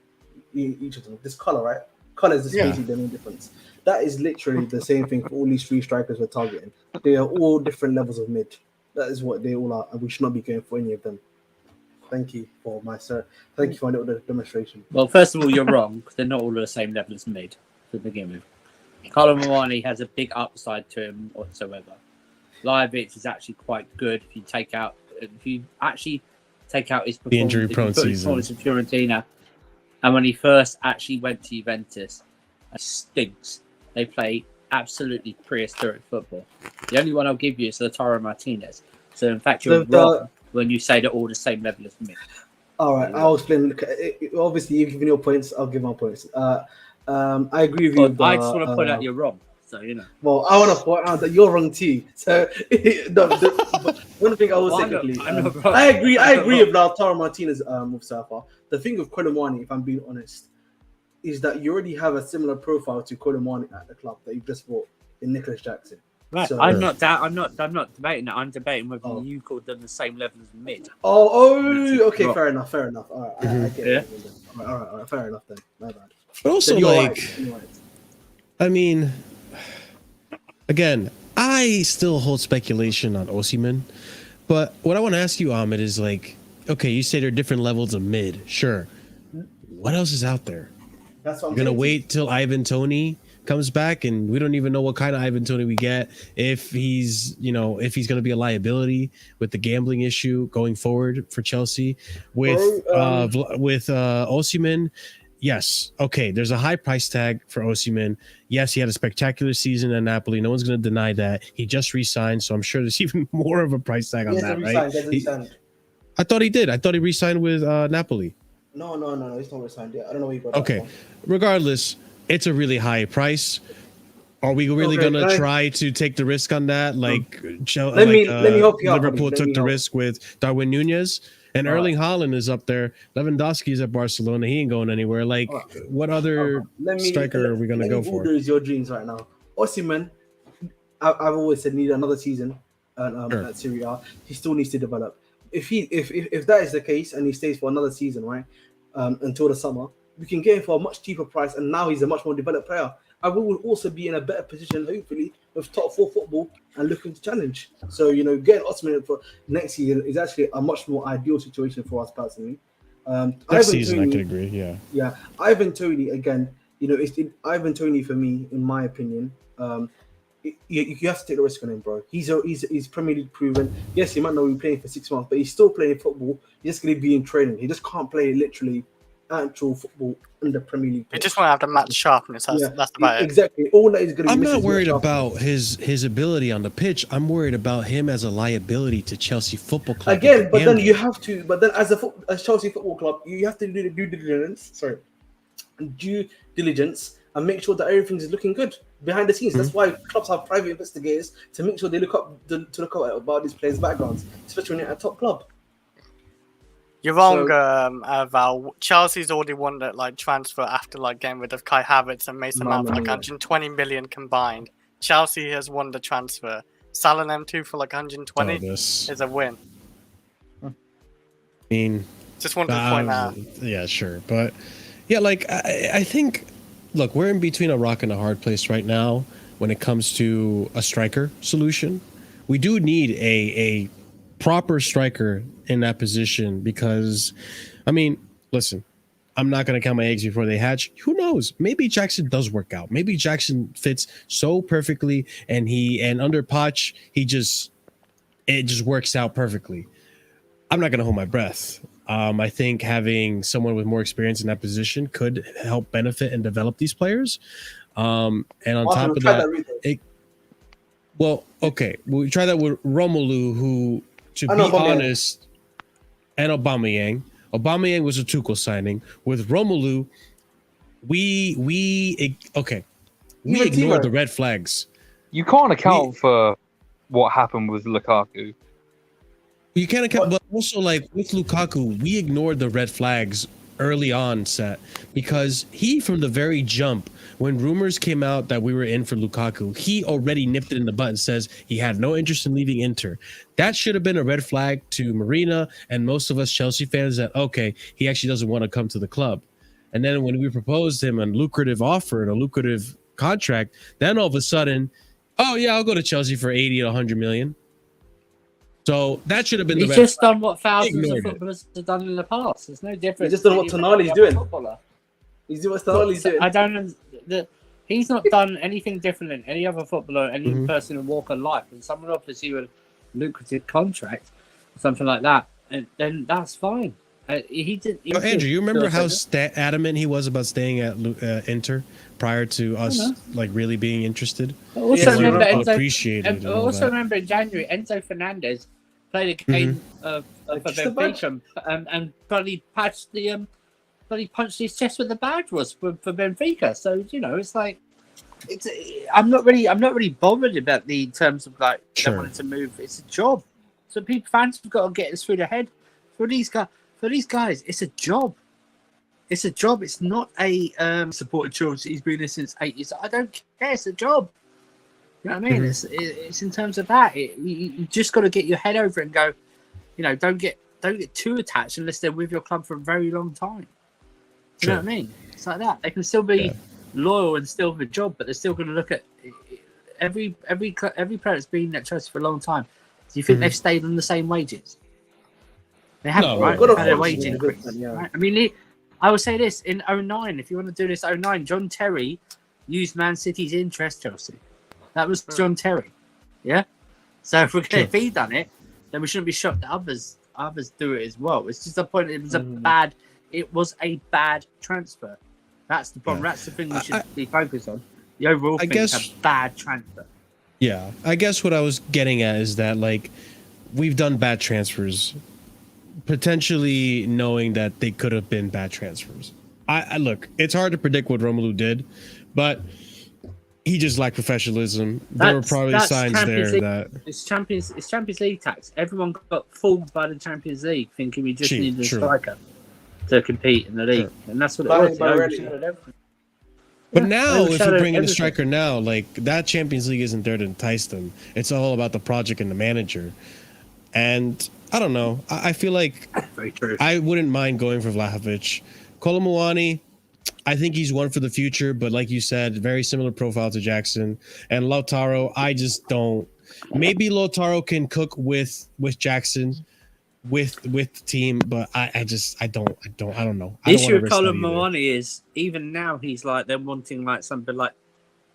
each of them? This color, right? Color is basically the main difference. That is literally the same thing for all these 3 strikers we're targeting. They are all different levels of mid. That is what they all are, and we should not be going for any of them. Thank you for my little demonstration. Well, first of all, you're wrong because they're not all at the same level as mid to begin with. Colwill has a big upside to him whatsoever. Vlahovic is actually quite good if you actually take out his the injury-prone season in Fiorentina, and when he first actually went to Juventus, it stinks. They play absolutely prehistoric football. The only one I'll give you is Lautaro Martinez. So in fact, you're wrong when you say they're all the same level as me. All right, I'll explain. Obviously, you've given your points. I'll give my points. I agree with you. I just want to point out you're wrong. So Well, I want to point out that you're wrong too. So one thing I will say quickly, I agree with Lautaro Martinez with Safa. The thing with Colwill, if I'm being honest, is that you already have a similar profile to Colwill at the club that you just bought in Nicholas Jackson. Right. So, I'm not debating that. I'm debating whether you called them the same level as mid. Okay, fair enough. All right, I get it. All right, fair enough then. My bad. But also, I mean, again, I still hold speculation on Osimhen, but what I want to ask you, Ahmed, is like, okay, you say there are different levels of mid. Sure. What else is out there? That's what I'm You're gonna wait till Ivan Toney comes back, and we don't even know what kind of Ivan Toney we get. If he's going to be a liability with the gambling issue going forward for Chelsea with Osimhen. yes, okay, there's a high price tag for Osimhen. Yes, he had a spectacular season at Napoli. No one's going to deny that. He just re-signed, so I'm sure there's even more of a price tag on that, right? I thought he did. I thought he re-signed with Napoli. No, he's not re-signed yet. I don't know where you got Okay, that from. regardless, it's a really high price. Are we really going to try to take the risk on that? Like, let me help you out. Liverpool took the risk with Darwin Nunez. And Erling Haaland is up there. Lewandowski's at Barcelona. He ain't going anywhere. Like, what other striker are we going to go for? Is your dreams right now. Osimhen, I've always said, need another season at Serie A. He still needs to develop. If that is the case and he stays for another season, right, until the summer, we can get him for a much cheaper price. And now he's a much more developed player. And we will also be in a better position, hopefully, with top 4 football and looking to challenge. So, getting Osimhen for next season is actually a much more ideal situation for us personally. Next season, I could agree, yeah. Yeah, Ivan Toney, again, Ivan Toney, for me, in my opinion, you have to take the risk on him, bro. He's Premier League proven. Yes, he might not be playing for 6 months, but he's still playing football. He's just going to be in training. He just can't play literally actual football in the Premier League. You just want to have the match sharpness. That's about it. Exactly. All that is going to. I'm not worried about his ability on the pitch. I'm worried about him as a liability to Chelsea Football Club. Again, but then you have to. But then, as Chelsea Football Club, you have to do the due diligence, and make sure that everything is looking good behind the scenes. That's why clubs have private investigators to make sure they look up about these players' backgrounds, especially when you're at a top club. You're wrong, Val. Chelsea's already won that transfer after getting rid of Kai Havertz and Mason Mount for 120 million combined. Chelsea has won the transfer. Selling them two for 120 is a win. I mean, just wanted to point out. Yeah, sure, but yeah, I think, look, we're in between a rock and a hard place right now when it comes to a striker solution. We do need a proper striker in that position because, I mean, listen, I'm not going to count my eggs before they hatch. Who knows? Maybe Jackson does work out. Maybe Jackson fits so perfectly, and under Poch, it just works out perfectly. I'm not going to hold my breath. I think having someone with more experience in that position could help benefit and develop these players. And on top of that, we try that with Romelu, who, to be honest, and Aubameyang. Aubameyang was a Tuchel signing. With Romelu, we ignored the red flags. You can't account for what happened with Lukaku. You can't account, but also with Lukaku, we ignored the red flags early on set because he, from the very jump, when rumors came out that we were in for Lukaku, he already nipped it in the butt and says he had no interest in leaving Inter. That should have been a red flag to Marina and most of us Chelsea fans that, okay, he actually doesn't want to come to the club. And then when we proposed him a lucrative offer and a lucrative contract, then all of a sudden, oh yeah, I'll go to Chelsea for 80 to 100 million. So that should have been the He's just done what thousands of footballers have done in the past. There's no difference. He's just done what Tonali's doing. He's doing what Tonali's doing. I don't. He's not done anything different than any other footballer, any person in walk of life. And someone offers you a lucrative contract, something like that, and then that's fine. He did. Andrew, you remember how adamant he was about staying at Inter prior to us really being interested? I also remember remember in January, Enzo Fernandez played a game for Benfica and probably punched his chest with the badge for Benfica. So I'm not really bothered about the terms of they wanted to move. It's a job, so fans have got to get this through their head. For these guys, it's a job. It's a job. It's not a supported Chelsea. He's been there since 8 years. I don't care. It's a job. You know what I mean? It's in terms of that. You just got to get your head over it and go. Don't get too attached unless they're with your club for a very long time. You know what I mean? It's like that. They can still be loyal and still have a job, but they're still going to look at every player that's been at Chelsea for a long time. Do you think they've stayed on the same wages? They haven't, right? They've had a wage increase. Right? I mean, I would say this in 2009. If you want to do this 2009, John Terry used Man City's interest, Chelsea. That was John Terry. Yeah? So if he done it, then we shouldn't be shocked that others do it as well. It's just the point. It was a bad transfer. That's the problem. Yeah. That's the thing we should be focused on. The overall thing is a bad transfer. Yeah, I guess what I was getting at is that like we've done bad transfers, potentially knowing that they could have been bad transfers. I look, it's hard to predict what Romelu did, but he just lacked professionalism. There were probably signs there that it's Champions League tax. Everyone got fooled by the Champions League, thinking we just needed a striker to compete in the league, and that's what it was. It overshadowed everything. But now, if you bring in a striker now, like that Champions League isn't there to entice them. It's all about the project and the manager. And I don't know. I feel like very true. I wouldn't mind going for Vlahovic. Colwill, I think he's one for the future, but like you said, very similar profile to Jackson. And Lautaro, I just don't. Maybe Lautaro can cook with Jackson, with the team, but I don't know. The issue with Colwill is even now he's like they're wanting like something like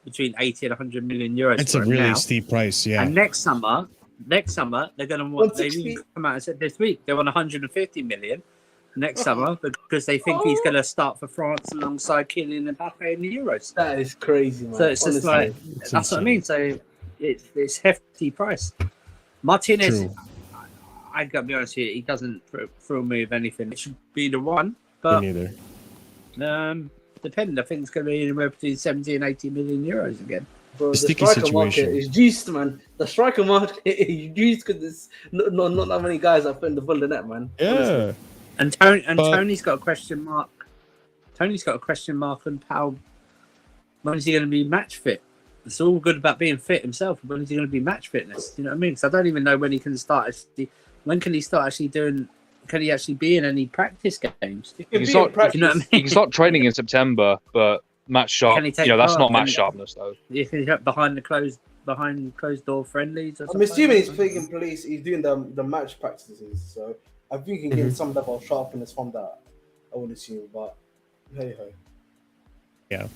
between 80 and 100 million euros. It's a really steep price, yeah. And next summer they're going to want. They even come out and said this week they want 150 million next summer because they think he's going to start for France alongside Kylian Mbappe in the Euros. That is crazy, man. So it's just like that's what I mean. So it's hefty price. Martinez. True. I gotta be honest with you, he doesn't thrill me with anything. It should be the one, but me neither. Depending, I think it's going to be anywhere between 70 and 80 million euros again. Bro, the striker market is juiced, man. The striker market is juiced because there's not that many guys that put in the full of net, man. Yeah. Honestly. Tony's got a question mark. Tony's got a question mark on how when is he going to be match fit? It's all good about being fit himself. When is he going to be match fitness? You know what I mean? Because I don't even know when he can start. When can he start actually doing? Can he actually be in any practice games? He can start training in September, but match sharp. That's not match sharpness though. You can behind closed door friendlies. I'm assuming he's playing police. He's doing the match practices, so I think he can get some level of sharpness from that. I would assume, but hey ho. Yeah.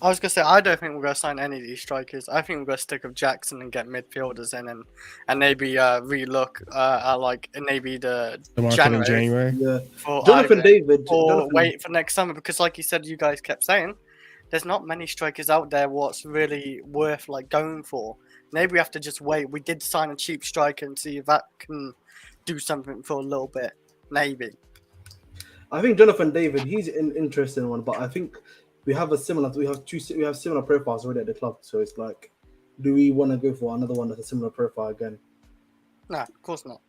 I was gonna say I don't think we're gonna sign any of these strikers. I think we're gonna stick with Jackson and get midfielders in, and maybe relook at like maybe the market in January. Yeah. Jonathan David, wait for next summer because, like you said, you guys kept saying there's not many strikers out there. What's really worth like going for? Maybe we have to just wait. We did sign a cheap striker and see if that can do something for a little bit. Maybe. I think Jonathan David, he's an interesting one, but I think. We have similar profiles already at the club, so it's like, do we want to go for another one that's a similar profile again? No, of course not.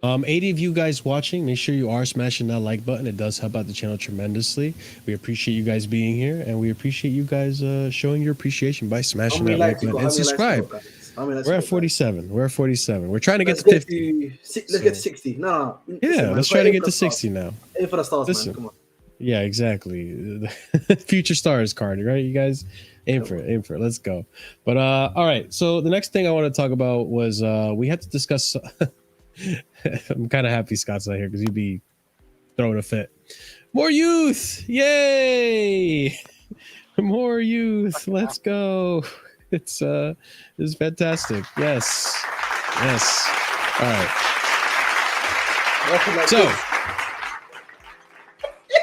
80 of you guys watching, make sure you are smashing that like button. It does help out the channel tremendously. We appreciate you guys being here, and we appreciate you guys showing your appreciation by smashing that like button and subscribe. We're at 47. We're at 47. We're trying to get to 50. Let's get to 60. No. Yeah, let's try to get to 60 now. Aim for the stars, man. Come on. Yeah, exactly. Future stars card, right? You guys aim for it. Let's go. But all right. So the next thing I want to talk about was we had to discuss. I'm kind of happy Scott's not here because he'd be throwing a fit. More youth, yay! More youth. Let's go. It's fantastic. Yes. All right. So.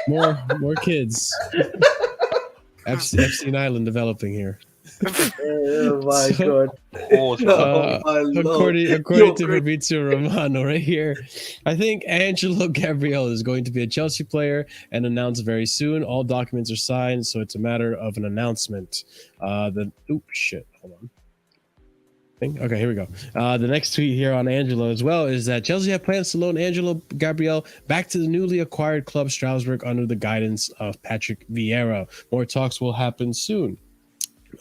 More kids. Epstein Island developing here. Oh my god! According to Fabrizio Romano, right here, I think Angelo Gabriel is going to be a Chelsea player and announced very soon. All documents are signed, so it's a matter of an announcement. Hold on. Okay, here we go. The next tweet here on Angelo as well is that Chelsea have plans to loan Angelo Gabriel back to the newly acquired club Strasbourg under the guidance of Patrick Vieira. More talks will happen soon.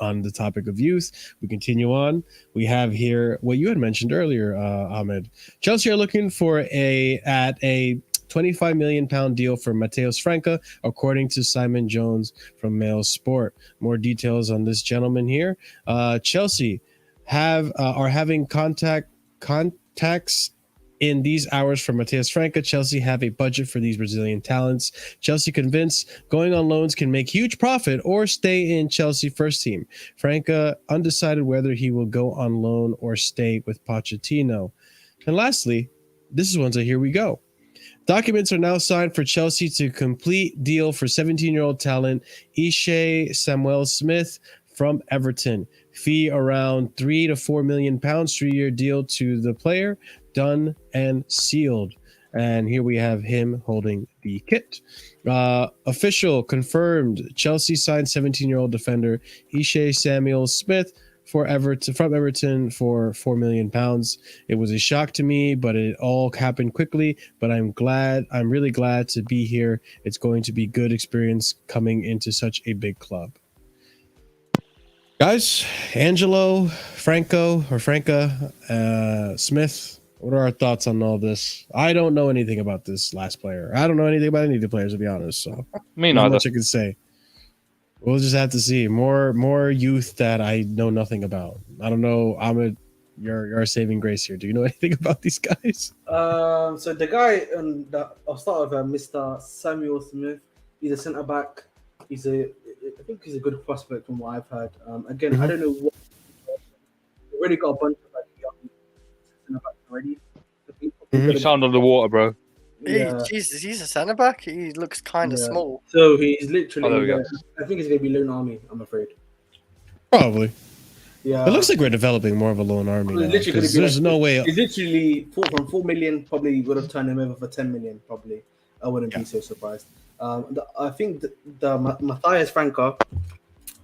On the topic of youth, we continue on. We have here what you had mentioned earlier, Ahmed. Chelsea are looking for a £25 million deal for Matheus Franca, according to Simon Jones from Mail Sport. More details on this gentleman here. Chelsea are having contacts in these hours for Matheus Franca. Chelsea have a budget for these Brazilian talents. Chelsea convinced going on loans can make huge profit or stay in Chelsea first team. Franca undecided whether he will go on loan or stay with Pochettino. And lastly, this is one, so here we go. Documents are now signed for Chelsea to complete deal for 17-year-old talent Ishe Samuel Smith from Everton. Fee around £3 to £4 million, 3-year deal to the player, done and sealed. And here we have him holding the kit. Official confirmed. Chelsea signed 17-year-old defender Ishe Samuel Smith from Everton for £4 million. It was a shock to me, but it all happened quickly. But I'm really glad to be here. It's going to be good experience coming into such a big club. Guys, Angelo, Franca, Smith, what are our thoughts on all this? I don't know anything about this last player. I don't know anything about any of the players, to be honest. So Me not neither. much I can say. We'll just have to see more youth that I know nothing about. I don't know, Ahmed. You're a saving grace here. Do you know anything about these guys? So the guy, I'll start with Mr. Samuel Smith. He's a centre back. I think he's a good prospect from what I've heard. Again, I don't know what. We've already got a bunch of young centre backs already. You sound underwater, bro. Yeah. Jesus, he's a centre back. He looks kind of small. So he's literally. there we go. I think he's going to be Lone Army. I'm afraid. Probably. Yeah. It looks like we're developing more of a lone army now, Literally gonna 'cause be there's like- no way. He's literally from 4 million. Probably would have turned him over for 10 million. Probably. I wouldn't be so surprised. I think the Matthias Franca.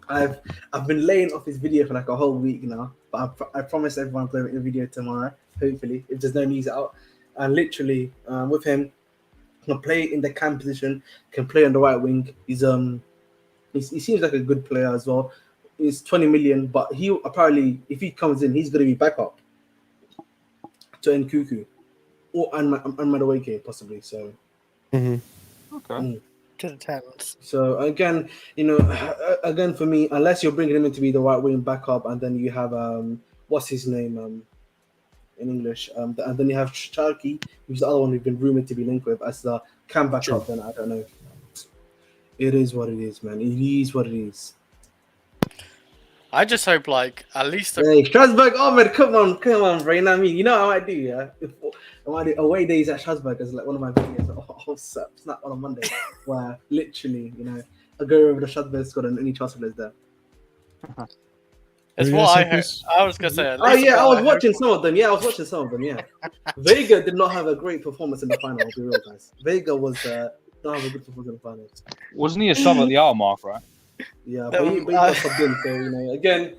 I've been laying off his video for like a whole week now, but I promised everyone to play the video tomorrow. Hopefully, if there's no news out, and literally with him, can play in the cam position, can play on the right wing. He seems like a good player as well. He's 20 million, but he apparently, if he comes in, he's going to be backup to Nkuku or and Madueke possibly. So. Okay. To the Thames. So again, again for me, unless you're bringing him in to be the right wing backup, and then you have what's his name in English, and then you have Sharky, who's the other one we've been rumored to be linked with as the cam backup. Then I don't know. It is what it is, man. It is what it is. I just hope, like, at least. Hey, Strasbourg, Ahmed, come on, bro. You know what I mean? You know how I do, yeah. I do away days at Strasbourg is like one of my videos. It's not on a Monday, where literally, I go over the Strasbourg squad and any chance players there. It's Were you what gonna I say heard. this? I was gonna say. At Oh least yeah, I what was watching hope- some of them. Yeah. Vega did not have a great performance in the final. I'll be real, guys. Vega was not have a good performance in the finals. Wasn't he a sub at the hour mark, right? Yeah, but he got subbed in. So again,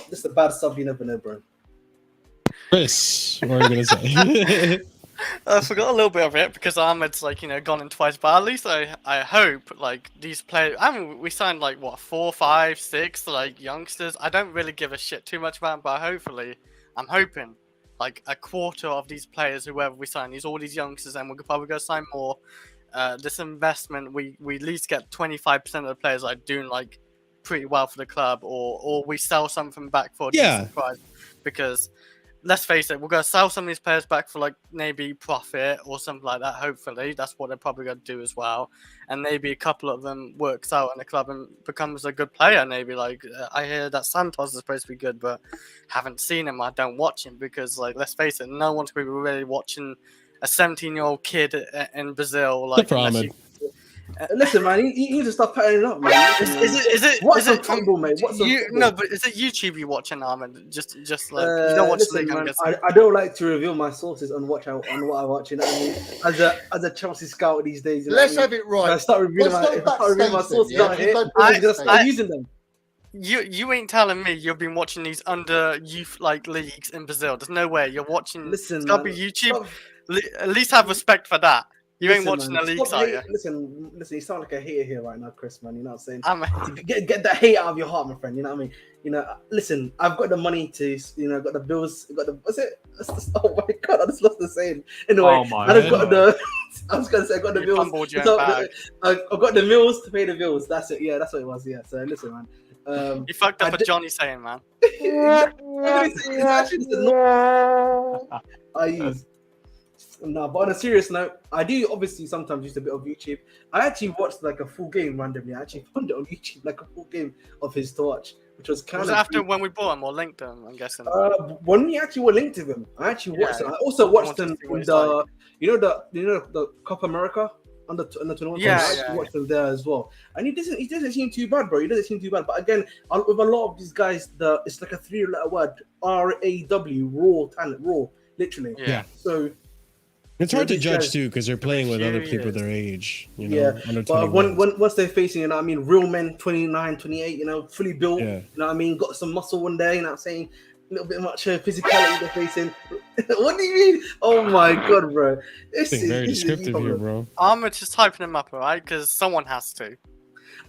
just a bad sub. You never know, bro. Chris, what are you gonna say? I forgot a little bit of it because Ahmed's gone in twice, but at least I hope these players. I mean, we signed 4, 5, 6 youngsters. I don't really give a shit too much about them, but hopefully, I'm hoping a quarter of these players, whoever we sign, all these youngsters, and we're probably gonna sign more. This investment, we at least get 25% of the players doing pretty well for the club, or we sell something back for a decent price because. Let's face it, we're going to sell some of these players back for maybe profit or something like that. Hopefully, that's what they're probably going to do as well. And maybe a couple of them works out in the club and becomes a good player. Maybe I hear that Santos is supposed to be good, but haven't seen him. I don't watch him because let's face it, no one's going to be really watching a 17-year-old kid in Brazil. Listen, man, you need to stop patterning up, man. What's a football, mate? What's no, but is it YouTube you watching, Ahmed? Just you don't watch listen, man, I don't like to reveal my sources on what I watch. You know what I mean? As a Chelsea scout these days, Let's have it right. I start revealing my sources out here. I'm gonna start using them. You ain't telling me you've been watching these under youth leagues in Brazil. There's no way you're watching. Listen, it's gotta be YouTube. At least have respect for that. You ain't watching the leagues, are you? Listen, you sound like a hater here right now, Chris, man. You know what I'm saying? I'm Get that hate out of your heart, my friend. You know what I mean? Listen, I've got the money to, got the bills, what's it? Oh my God, I just lost the saying. Anyway, I got the, I was going to say, I got the bills. I've got the mills to pay the bills. That's it. Yeah, that's what it was. Yeah. So listen, man. You fucked up a Johnny saying, man. I use. No, but on a serious note, I do obviously sometimes use a bit of YouTube. I actually watched a full game randomly. I actually found it on YouTube, a full game of his to watch, which was kind of. Was it after when we bought him or linked him? I'm guessing. When we actually were linked to him, I actually watched it. I also watched him in the Copa America under 21. Yeah, I actually watched him there as well, and he doesn't seem too bad, bro. He doesn't seem too bad. But again, with a lot of these guys, it's like a 3-letter word: RAW, raw talent, raw, literally. Yeah. So It's hard to these judge guys- too because they're playing with other people Serious. their age. You know, Yeah, under but 21. once they're facing, you know what I mean, real men, 29, 28, you know, fully built, Yeah. you know what I mean, got some muscle in there, you know what I'm saying, a little bit much physicality they're facing. What do you mean? Oh my god, bro. This Being very this descriptive here, bro. I'm just hyping him up, alright? Because someone has to.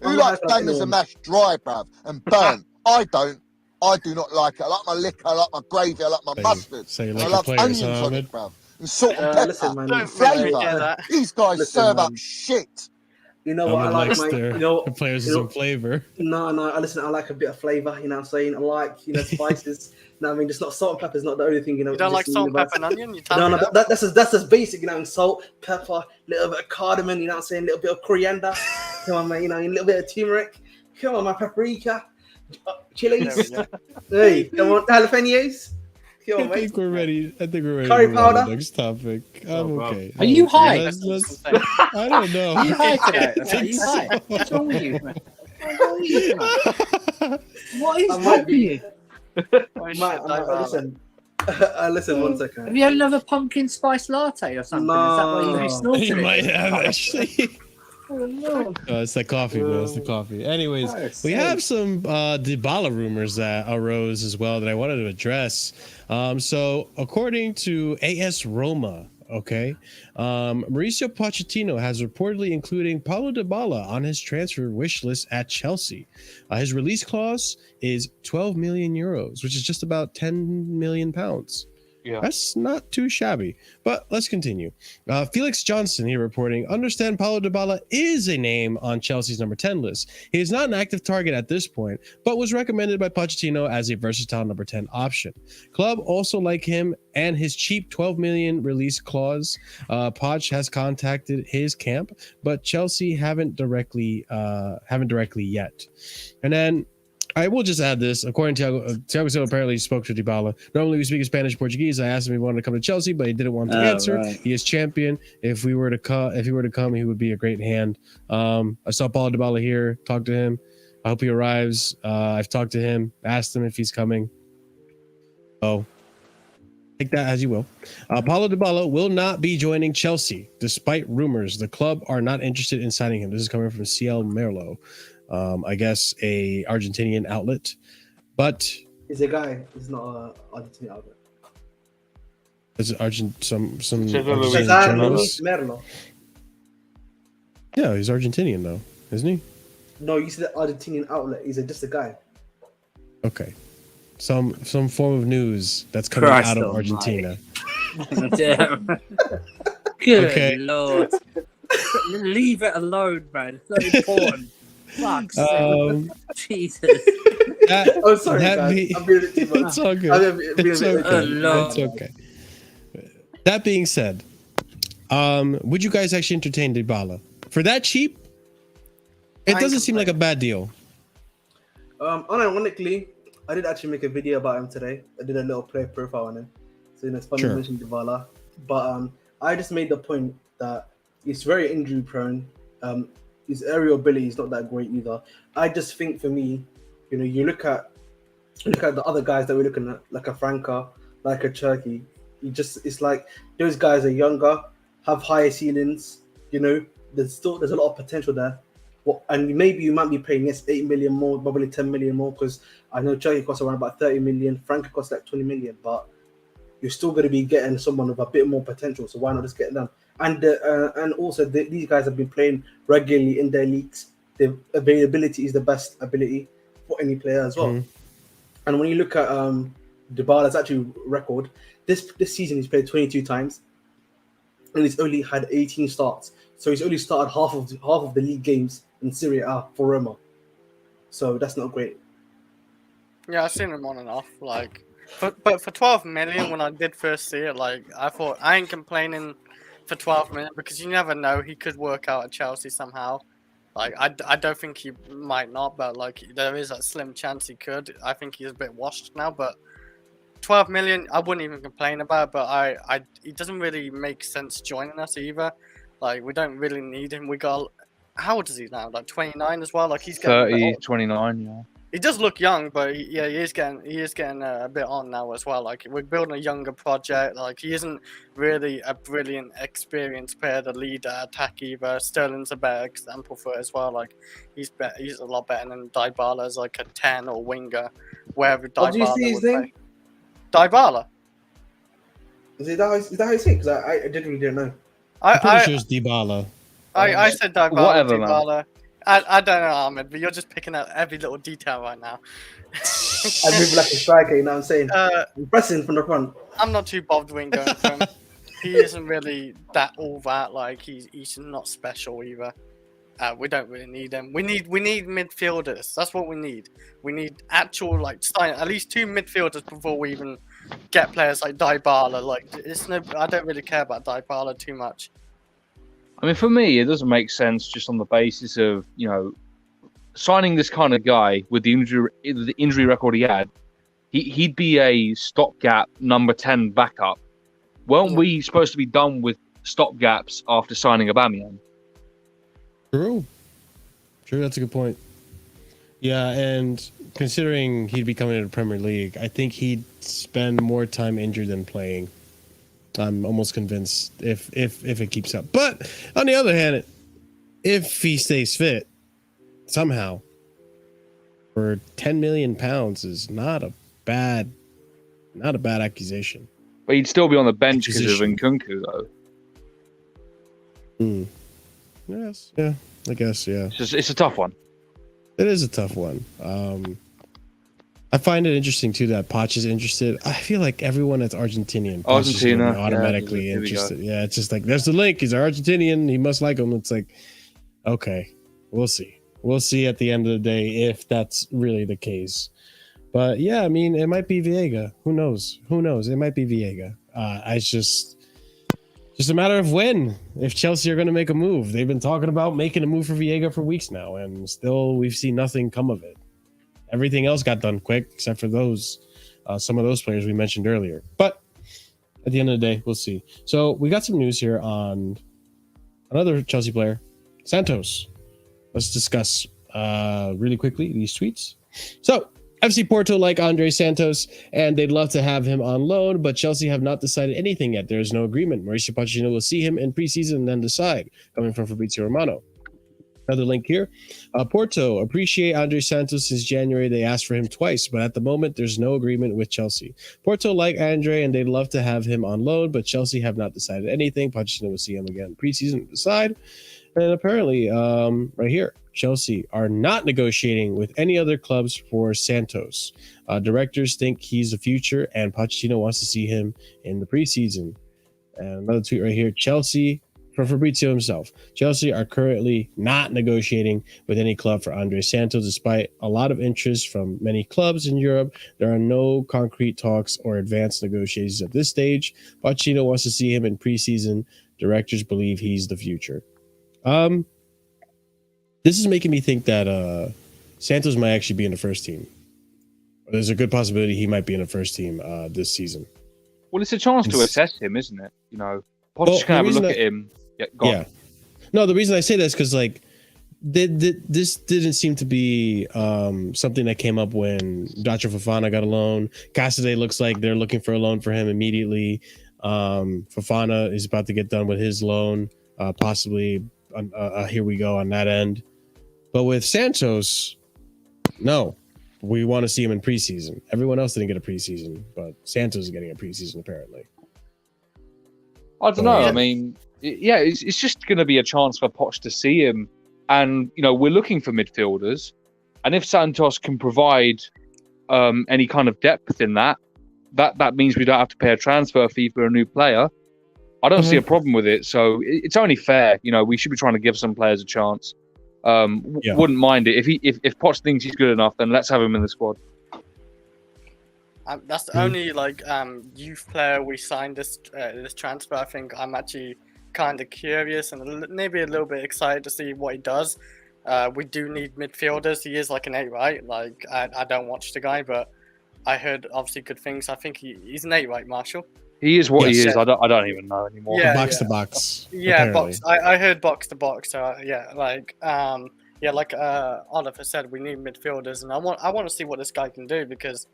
Who likes bangers and mash dry, bruv, and burnt? I don't. I do not like it. I like my liquor, I like my gravy, I like my mustard. So you And like I your love players, onions huh, on Ahmed? it, bruv. And salt and pepper. Listen, man. Don't and make me flavour. hear that. These guys Listen, serve man. up shit. You know what I Ahmed like, likes mate? their You know, players with you know- some flavor. No, listen, I like a bit of flavor, you know what I'm saying? I like, you know, spices. You know what I mean? Just not salt and pepper is not the only thing, you know. You don't like just salt and universal. pepper and onion? You tell No, me no, that. that's just basic, you know, salt, pepper, little bit of cardamom, you know what I'm saying, little bit of coriander, come on, man, you know, a little bit of turmeric, come on, my paprika, chilies, There hey, come on, jalapenos, come I on, mate. think we're ready. I think we're ready Curry to move on to powder? the next topic. I'm okay. Are you high? Let's- I don't know. Are you high today? I Are think you high? so. What's wrong with you, man? What's wrong with you, man? What is I wrong might with be- you? Oh, shit, Mate, Dybala. listen, listen, 1 second. Have you had another pumpkin spice latte or something? Is that why you No. snorted You it? might have actually. Oh, no. It's the coffee, man. It's the coffee. Anyways, Oh, we have some Dybala rumors that arose as well that I wanted to address. So according to AS Roma, Mauricio Pochettino has reportedly including Paulo Dybala on his transfer wish list at Chelsea. His release clause is 12 million euros, which is just about 10 million pounds. Yeah. That's not too shabby. But let's continue. Felix Johnson here reporting, understand Paulo Dybala is a name on Chelsea's number 10 list. He is not an active target at this point, but was recommended by Pochettino as a versatile number 10 option. Club also like him and his cheap 12 million release clause. Poch has contacted his camp, but Chelsea haven't directly yet. And then I will just add this. According to Thiago Silva, apparently spoke to Dybala. Normally we speak Spanish and Portuguese. I asked him if he wanted to come to Chelsea, but he didn't want to answer. Right. He is champion. If he were to come, he would be a great hand. I saw Paulo Dybala here. Talked to him. I hope he arrives. I've talked to him. Asked him if he's coming. So take that as you will. Paulo Dybala will not be joining Chelsea, despite rumors. The club are not interested in signing him. This is coming from CL Merlo. I guess a Argentinian outlet, but He's a guy, he's not an Argentinian outlet. is it some Cesar Argentinian Luis Cesar journalist? Luis Merlo. Yeah, he's Argentinian though, isn't he? No, you said Argentinian outlet. He's just a guy. Okay, some form of news that's coming Christ out of almighty. Argentina. Damn. Good Okay. lord. Leave it alone, man. It's not important. Fuck's sake. Jesus. That, Oh, sorry, that guys. be- I'm being a bit too much. it's all good. I'm being a It's bit okay. Oh, Lord. It's okay. That being said, would you guys actually entertain Dybala for that cheap? It I doesn't can seem play. like a bad deal. Unironically, I did actually make a video about him today. I did a little player profile on him. So, it's funny Sure. you mentioned Dybala. But I just made the point that he's very injury prone. His aerial ability is not that great either. I just think for me, you look at the other guys that we're looking at, like a Franca, like a Cherky. It's like those guys are younger, have higher ceilings. There's a lot of potential there. And maybe you might be paying 8 million more, probably 10 million more, because I know Cherky costs around about 30 million, Franca costs like 20 million, but you're still going to be getting someone with a bit more potential. So why not just get them? And also these guys have been playing regularly in their leagues. The availability is the best ability for any player as well. Mhm. And when you look at Dybala's actual record, this season he's played 22 times, and he's only had 18 starts. So he's only started half of the league games in Serie A for Roma. So that's not great. Yeah, I've seen him on and off. But for 12 million, when I did first see it, I thought I ain't complaining for 12 million because you never know, he could work out at Chelsea somehow. I don't think he might not, but there is a slim chance he could. I think he's a bit washed now, but 12 million, I wouldn't even complain about. But it doesn't really make sense joining us either. Like, we don't really need him. We got, how old is he now? Like 29 as well. Like, he's getting 30, 29, yeah. He does look young, but he is getting a bit on now as well. Like, we're building a younger project. Like, he isn't really a brilliant, experienced player to lead attack either. Sterling's a better example for it as well. Like, he's a lot better than Dybala as like a 10 or winger, wherever Dybala What do you see his name? Dybala. Is that how you say it? Because I genuinely didn't know. I'm pretty sure it's Dybala. I said Dybala. Whatever, man. Dybala. I don't know, Ahmed, but you're just picking out every little detail right now. I move like a striker, you know what I'm saying? I'm pressing from the front. I'm not too bothered when going for him. He isn't really all that. Like, he's not special either. We don't really need him. We need midfielders. That's what we need. We need actual, like, at least 2 midfielders before we even get players like Dybala. Like, I don't really care about Dybala too much. I mean, for me, it doesn't make sense just on the basis of, you know, signing this kind of guy with the injury record he had. He'd be a stopgap number 10 backup. Weren't we supposed to be done with stopgaps after signing Aubameyang? True, that's a good point. Yeah, and considering he'd be coming to the Premier League, I think he'd spend more time injured than playing. I'm almost convinced if it keeps up. But on the other hand, if he stays fit somehow, for £10 million is not a bad accusation. But he'd still be on the bench because of Nkunku, though. Yes, yeah, I guess, yeah. It's a tough one. It is a tough one. I find it interesting too that Poch is interested. I feel like everyone that's Argentinian, Poch is gonna be automatically interested. Yeah, it's just like there's the link. He's Argentinian. He must like him. It's like, okay, we'll see. We'll see at the end of the day if that's really the case. But yeah, I mean, it might be Viega. Who knows? It might be Viega. It's just a matter of when. If Chelsea are going to make a move, they've been talking about making a move for Viega for weeks now, and still we've seen nothing come of it. Everything else got done quick, except for some of those players we mentioned earlier. But at the end of the day, we'll see. So we got some news here on another Chelsea player, Santos. Let's discuss really quickly these tweets. So FC Porto like Andre Santos, and they'd love to have him on loan, but Chelsea have not decided anything yet. There is no agreement. Mauricio Pochettino will see him in preseason and then decide. Coming from Fabrizio Romano. Another link here. Porto appreciate Andre Santos since January. They asked for him twice, but at the moment, there's no agreement with Chelsea. Porto like Andre, and they'd love to have him on loan, but Chelsea have not decided anything. Pochettino will see him again preseason to decide. And apparently, right here, Chelsea are not negotiating with any other clubs for Santos. Directors think he's the future, and Pochettino wants to see him in the preseason. And another tweet right here. Chelsea, from Fabrizio himself, Chelsea are currently not negotiating with any club for Andre Santos, despite a lot of interest from many clubs in Europe. There are no concrete talks or advanced negotiations at this stage. Pochettino wants to see him in preseason. Directors believe he's the future. This is making me think that Santos might actually be in the first team. There's a good possibility he might be in the first team this season. Well, it's a chance to assess him, isn't it? You know, Poch can have a look at him. Yeah. No, the reason I say that is because, like, this didn't seem to be something that came up when Dr. Fofana got a loan. Cassidy looks like they're looking for a loan for him immediately. Fofana is about to get done with his loan. Possibly, here we go on that end. But with Santos, no. We want to see him in preseason. Everyone else didn't get a preseason, but Santos is getting a preseason apparently. I don't know. I mean, it's just going to be a chance for Poch to see him. And, you know, we're looking for midfielders. And if Santos can provide any kind of depth in that means we don't have to pay a transfer fee for a new player. I don't see a problem with it. So it's only fair. You know, we should be trying to give some players a chance. Wouldn't mind it. If Poch thinks he's good enough, then let's have him in the squad. That's the only youth player we signed this transfer. I think I'm actually kind of curious and maybe a little bit excited to see what he does. We do need midfielders. He is like an 8, right? Like I don't watch the guy, but I heard obviously good things. I think he's an 8, right, Marshall? He is what he Yes. is. I don't even know anymore. Yeah. Box to box. Yeah, apparently. I heard box to box. So yeah, like Oliver said, we need midfielders, and I want to see what this guy can do because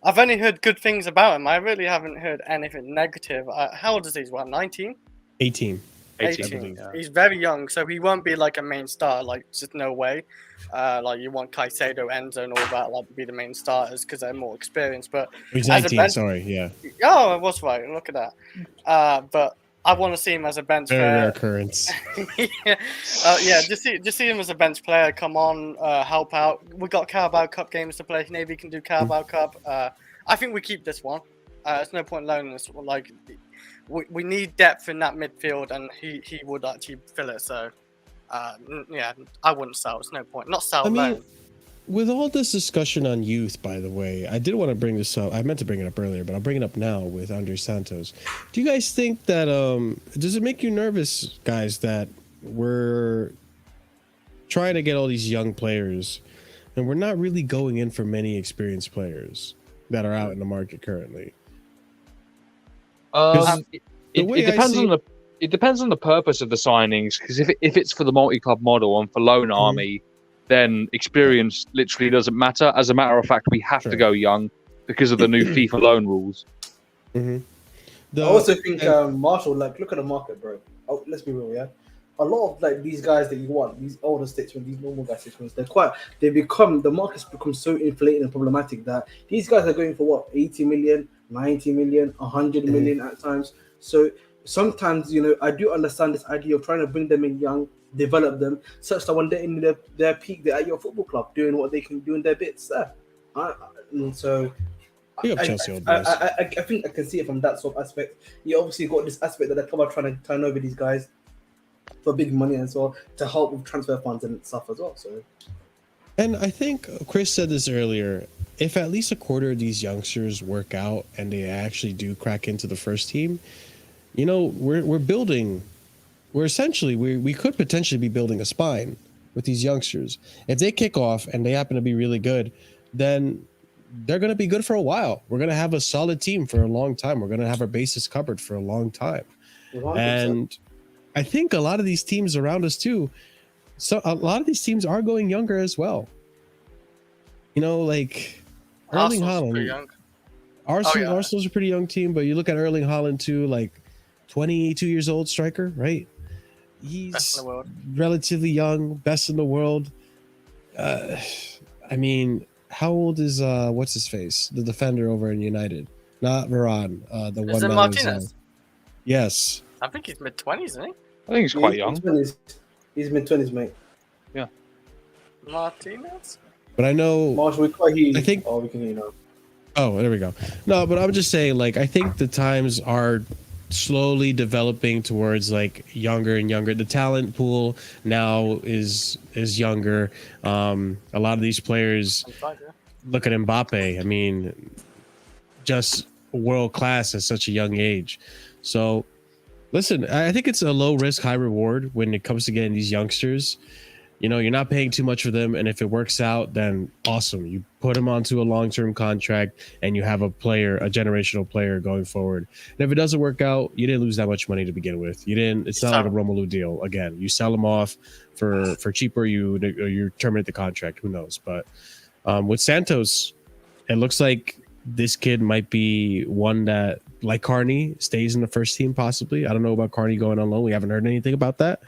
I've only heard good things about him. I really haven't heard anything negative. How old is he? What, 19? 18. 18. Yeah. He's very young, so he won't be like a main star. Like, just no way. Like, you want Caicedo, Enzo, and all that, like, to be the main starters because they're more experienced. But He's as a 19, bench- sorry, yeah. oh, I was right. Look at that. But I want to see him as a bench Very rare player. occurrence. Just see him as a bench player. Come on, help out. We got Carabao Cup games to play. Maybe he can do Carabao Cup. I think we keep this one. There's no point loaning this. Like, we need depth in that midfield, and he would actually fill it. So, yeah, I wouldn't sell. There's no point. Not sell. I mean, loan. with all this discussion on youth, by the way, I did want to bring this up. I meant to bring it up earlier, but I'll bring it up now with Andre Santos. Do you guys think that does it make you nervous, guys, that we're trying to get all these young players and we're not really going in for many experienced players that are out in the market currently? It way I depends see- on the it depends on the purpose of the signings. Because if it's for the multi-club model and for loan army, then experience literally doesn't matter. As a matter of fact, we have Sure. to go young because of the new FIFA loan rules. Mm-hmm. I also think Marshall, like, look at the market, bro. Oh, let's be real, yeah. A lot of like these guys that you want, these older statesmen, these normal guys statesmen, the market's become so inflated and problematic that these guys are going for what, 80 million, 90 million, 100 million at times. So sometimes, you know, I do understand this idea of trying to bring them in young, develop them, such that when they're in their peak, they're at your football club doing what they can do in their bits there. So Big up Chelsea old boys. I think I can see it from that sort of aspect. You obviously got this aspect that the club are trying to turn over these guys for big money and so on to help with transfer funds and stuff as well. So, and I think Chris said this earlier. If at least a quarter of these youngsters work out and they actually do crack into the first team, you know, we're building. We're essentially we could potentially be building a spine with these youngsters. If they kick off and they happen to be really good, then they're going to be good for a while. We're going to have a solid team for a long time. We're going to have our bases covered for a long time. 100%. And I think a lot of these teams around us too, so a lot of these teams are going younger as well. You know, like Erling Arsenal's pretty Haaland. young. Arsenal's a pretty young team, but you look at Erling Haaland too, like 22 years old striker, right? Best in He's the world. relatively young, best in the world. I mean, how old is what's his face, the defender over in United? Not Varane, the Is one it that Martinez? was, yes. I think he's mid-20s, isn't he? I think he's quite young. He's mid-20s, mate. Martinez? But I know. Marshall, we can't hear you. I think- Oh, we can hear you now. Oh, there we go. No, but I'm just saying, like, I think the times are slowly developing towards like younger and younger. The talent pool now is younger. A lot of these players, look at Mbappe. I mean, just world class at such a young age. So, listen, I think it's a low risk, high reward when it comes to getting these youngsters. You know, you're not paying too much for them, and if it works out, then awesome. You put them onto a long-term contract, and you have a player, a generational player going forward. And if it doesn't work out, you didn't lose that much money to begin with. You didn't. It's not like a Romelu deal. Again, you sell them off for cheaper. You terminate the contract. Who knows? But with Santos, it looks like this kid might be one that, like Carney, stays in the first team possibly. I don't know about Carney going on loan. We haven't heard anything about that.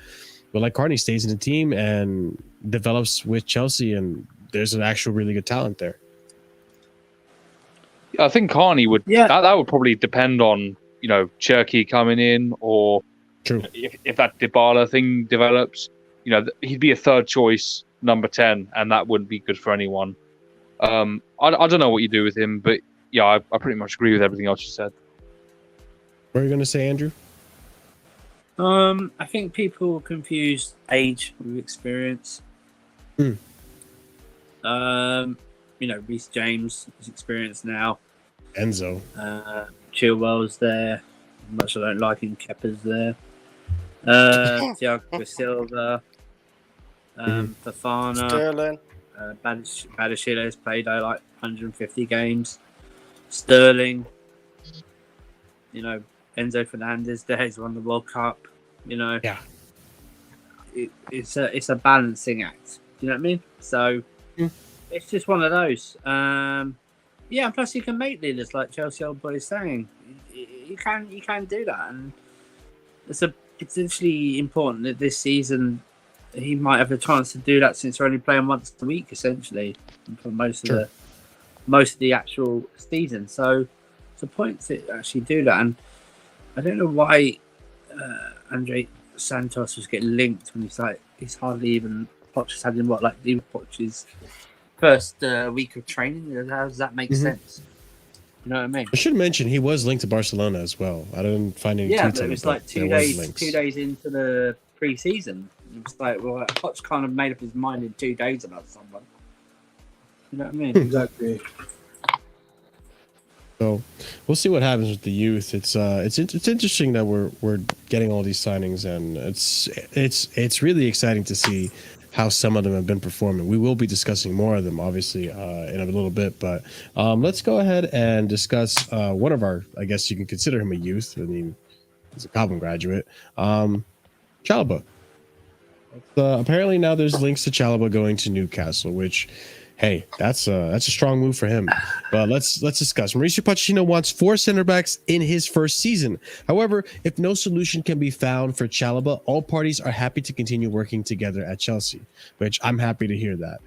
But like Carney stays in the team and develops with Chelsea, and there's an actual really good talent there. I think Carney would. Yeah. That would probably depend on, you know, Cherky coming in, or True. if that Dybala thing develops. You know, he'd be a third choice number 10, and that wouldn't be good for anyone. I don't know what you do with him, but yeah, I pretty much agree with everything else you said. What are you going to say, Andrew? I think people confuse age with experience. You know, Reece James is experienced now. Enzo. Chilwell's there. Much I don't like him. Kepa's there. Thiago Silva. Fofana. Sterling. Badiashile's played like 150 games. Sterling, you know, Enzo Fernandez there. He's won the World Cup. You know, Yeah. It's a balancing act. You know what I mean? So it's just one of those. Yeah, and plus you can make leaders like Chelsea old boy is saying. You can do that, and it's actually important that this season he might have a chance to do that since we're only playing once a week essentially for most of the actual season. So it's a point to actually do that, and I don't know why Andre Santos was getting linked when he's hardly even Poch has had him Poch's first week of training. How does that make sense? You know what I mean? I should mention he was linked to Barcelona as well. I didn't find any tweets but on it was it, like but there was 2 links. days into the pre-season. It was like, well, Poch kind of made up his mind in 2 days about someone. You know what I mean? Exactly. So we'll see what happens with the youth. It's interesting that we're getting all these signings, and it's really exciting to see how some of them have been performing. We will be discussing more of them, obviously, in a little bit. But let's go ahead and discuss one of our, I guess you can consider him a youth. I mean, he's a Cobham graduate. Chalobah. Apparently now there's links to Chalobah going to Newcastle, which, hey, that's a strong move for him. But let's discuss. Mauricio Pochettino wants 4 center backs in his first season. However, if no solution can be found for Chalobah, all parties are happy to continue working together at Chelsea, which I'm happy to hear that.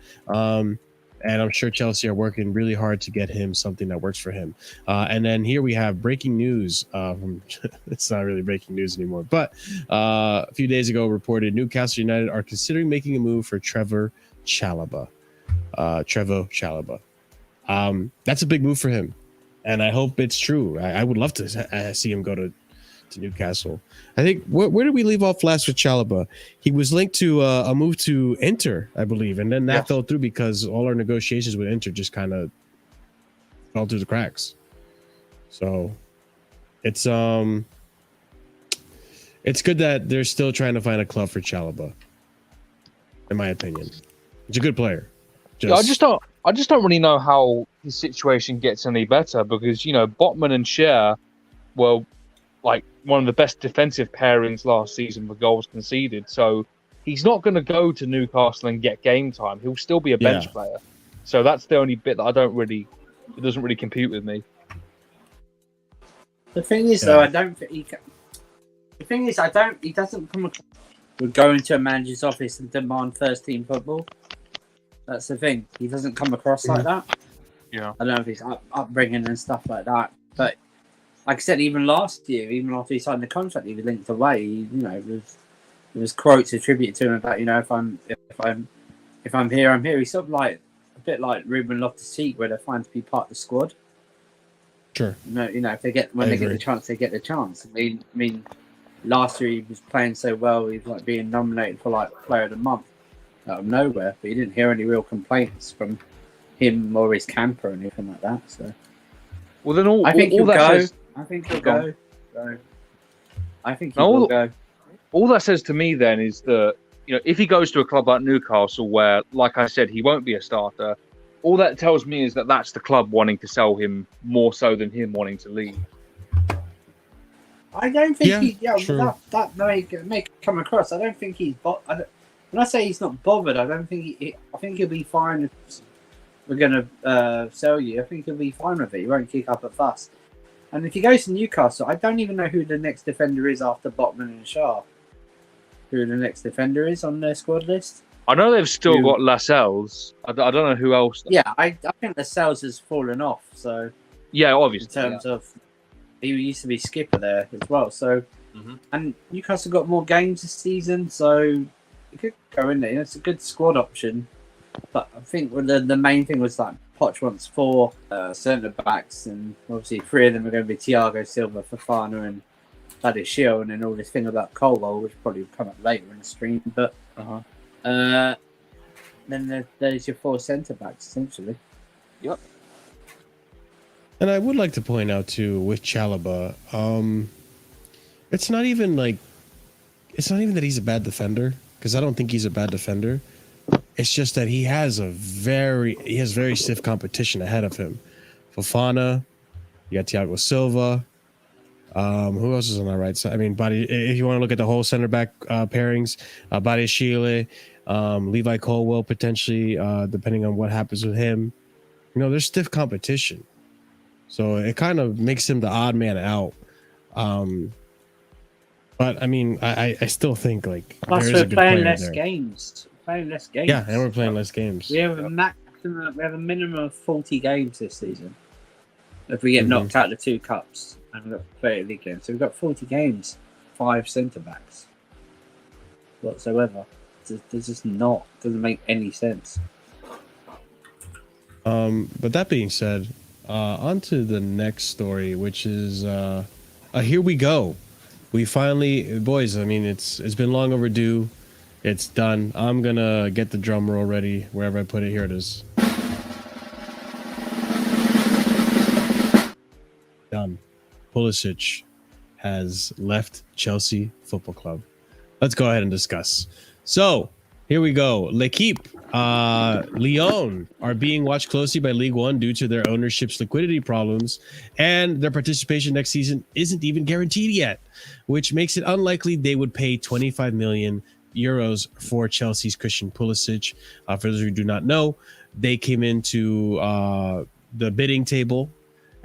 And I'm sure Chelsea are working really hard to get him something that works for him. And then here we have breaking news. It's not really breaking news anymore, but a few days ago reported Newcastle United are considering making a move for Trevoh Chalobah. That's a big move for him, and I hope it's true. I would love to see him go to Newcastle. I think where did we leave off last with Chalobah? He was linked to a move to Inter, I believe, and then that fell through because all our negotiations with Inter just kind of fell through the cracks. So it's good that they're still trying to find a club for Chalobah, in my opinion. He's a good player. Yeah, I just don't really know how his situation gets any better, because, you know, Botman and Cher were like one of the best defensive pairings last season for goals conceded. So he's not going to go to Newcastle and get game time. He'll still be a bench player. So that's the only bit that it doesn't really compute with me. The thing is, though, I don't think he doesn't come across with going to a manager's office and demand first team football. That's the thing. He doesn't come across like that. Yeah. I don't know if he's upbringing and stuff like that. But like I said, even last year, even after he signed the contract, he was linked away. You know, there was quotes attributed to him about, you know, if I'm here, I'm here. He's sort of like a bit like Ruben Loftus-Cheek, where they're fine to be part of the squad. Sure. You know, if they get the chance, they get the chance. I mean, last year he was playing so well, he was like being nominated for like Player of the Month out of nowhere, but you didn't hear any real complaints from him or his camp or anything like that. So, well, then I think he'll that go. says, I think he'll go. So, I think he will go. All that says to me then is that, you know, if he goes to a club like Newcastle, where, like I said, he won't be a starter, all that tells me is that that's the club wanting to sell him more so than him wanting to leave. I don't think that may come across. I don't think he's. When I say he's not bothered, I don't think I think he'll be fine if we're going to sell you. I think he'll be fine with it. He won't kick up a fuss. And if he goes to Newcastle, I don't even know who the next defender is after Botman and Shaw. Who the next defender is on their squad list? I know they've still got Lascelles. I don't know who else. Yeah, I think Lascelles has fallen off. So yeah, obviously. In terms of, he used to be skipper there as well. So, and Newcastle got more games this season, so it could go in there. It's a good squad option. But I think the main thing was that Poch wants 4 centre backs, and obviously 3 of them are going to be Thiago Silva, Fofana, and Badiashile, and then all this thing about Colwill, which probably will come up later in the stream. But then there's your 4 centre backs essentially. Yep. And I would like to point out too with Chalobah, it's not even that he's a bad defender, because I don't think he's a bad defender. It's just that he has very stiff competition ahead of him. Fofana, You got Thiago Silva. Who else is on our right side? I mean, if you want to look at the whole center back pairings, Chile, Levi Colwill potentially, depending on what happens with him. You know, there's stiff competition, so it kind of makes him the odd man out. But I mean, I still think like plus there is we're a good playing player less there. games. Playing less games. Yeah, and we're playing less games. We have a maximum. We have a minimum of 40 games this season. If we get knocked out of the 2 cups and we've got 30 league games, so we've got 40 games, 5 centre backs whatsoever. It's just doesn't make any sense. But that being said, on to the next story, which is here we go. We finally, boys. I mean, it's been long overdue. It's done. I'm gonna get the drum roll ready wherever I put it. Here it is. Done. Pulisic has left Chelsea Football Club. Let's go ahead and discuss. So here we go. L'Equipe, Lyon are being watched closely by League One due to their ownership's liquidity problems, and their participation next season isn't even guaranteed yet, which makes it unlikely they would pay 25 million euros for Chelsea's Christian Pulisic. For those who do not know, they came into the bidding table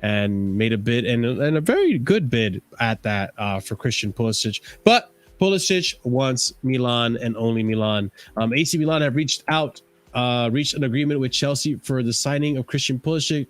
and made a bid, and a very good bid at that for Christian Pulisic. But Pulisic wants Milan and only Milan. AC Milan have reached an agreement with Chelsea for the signing of Christian Pulisic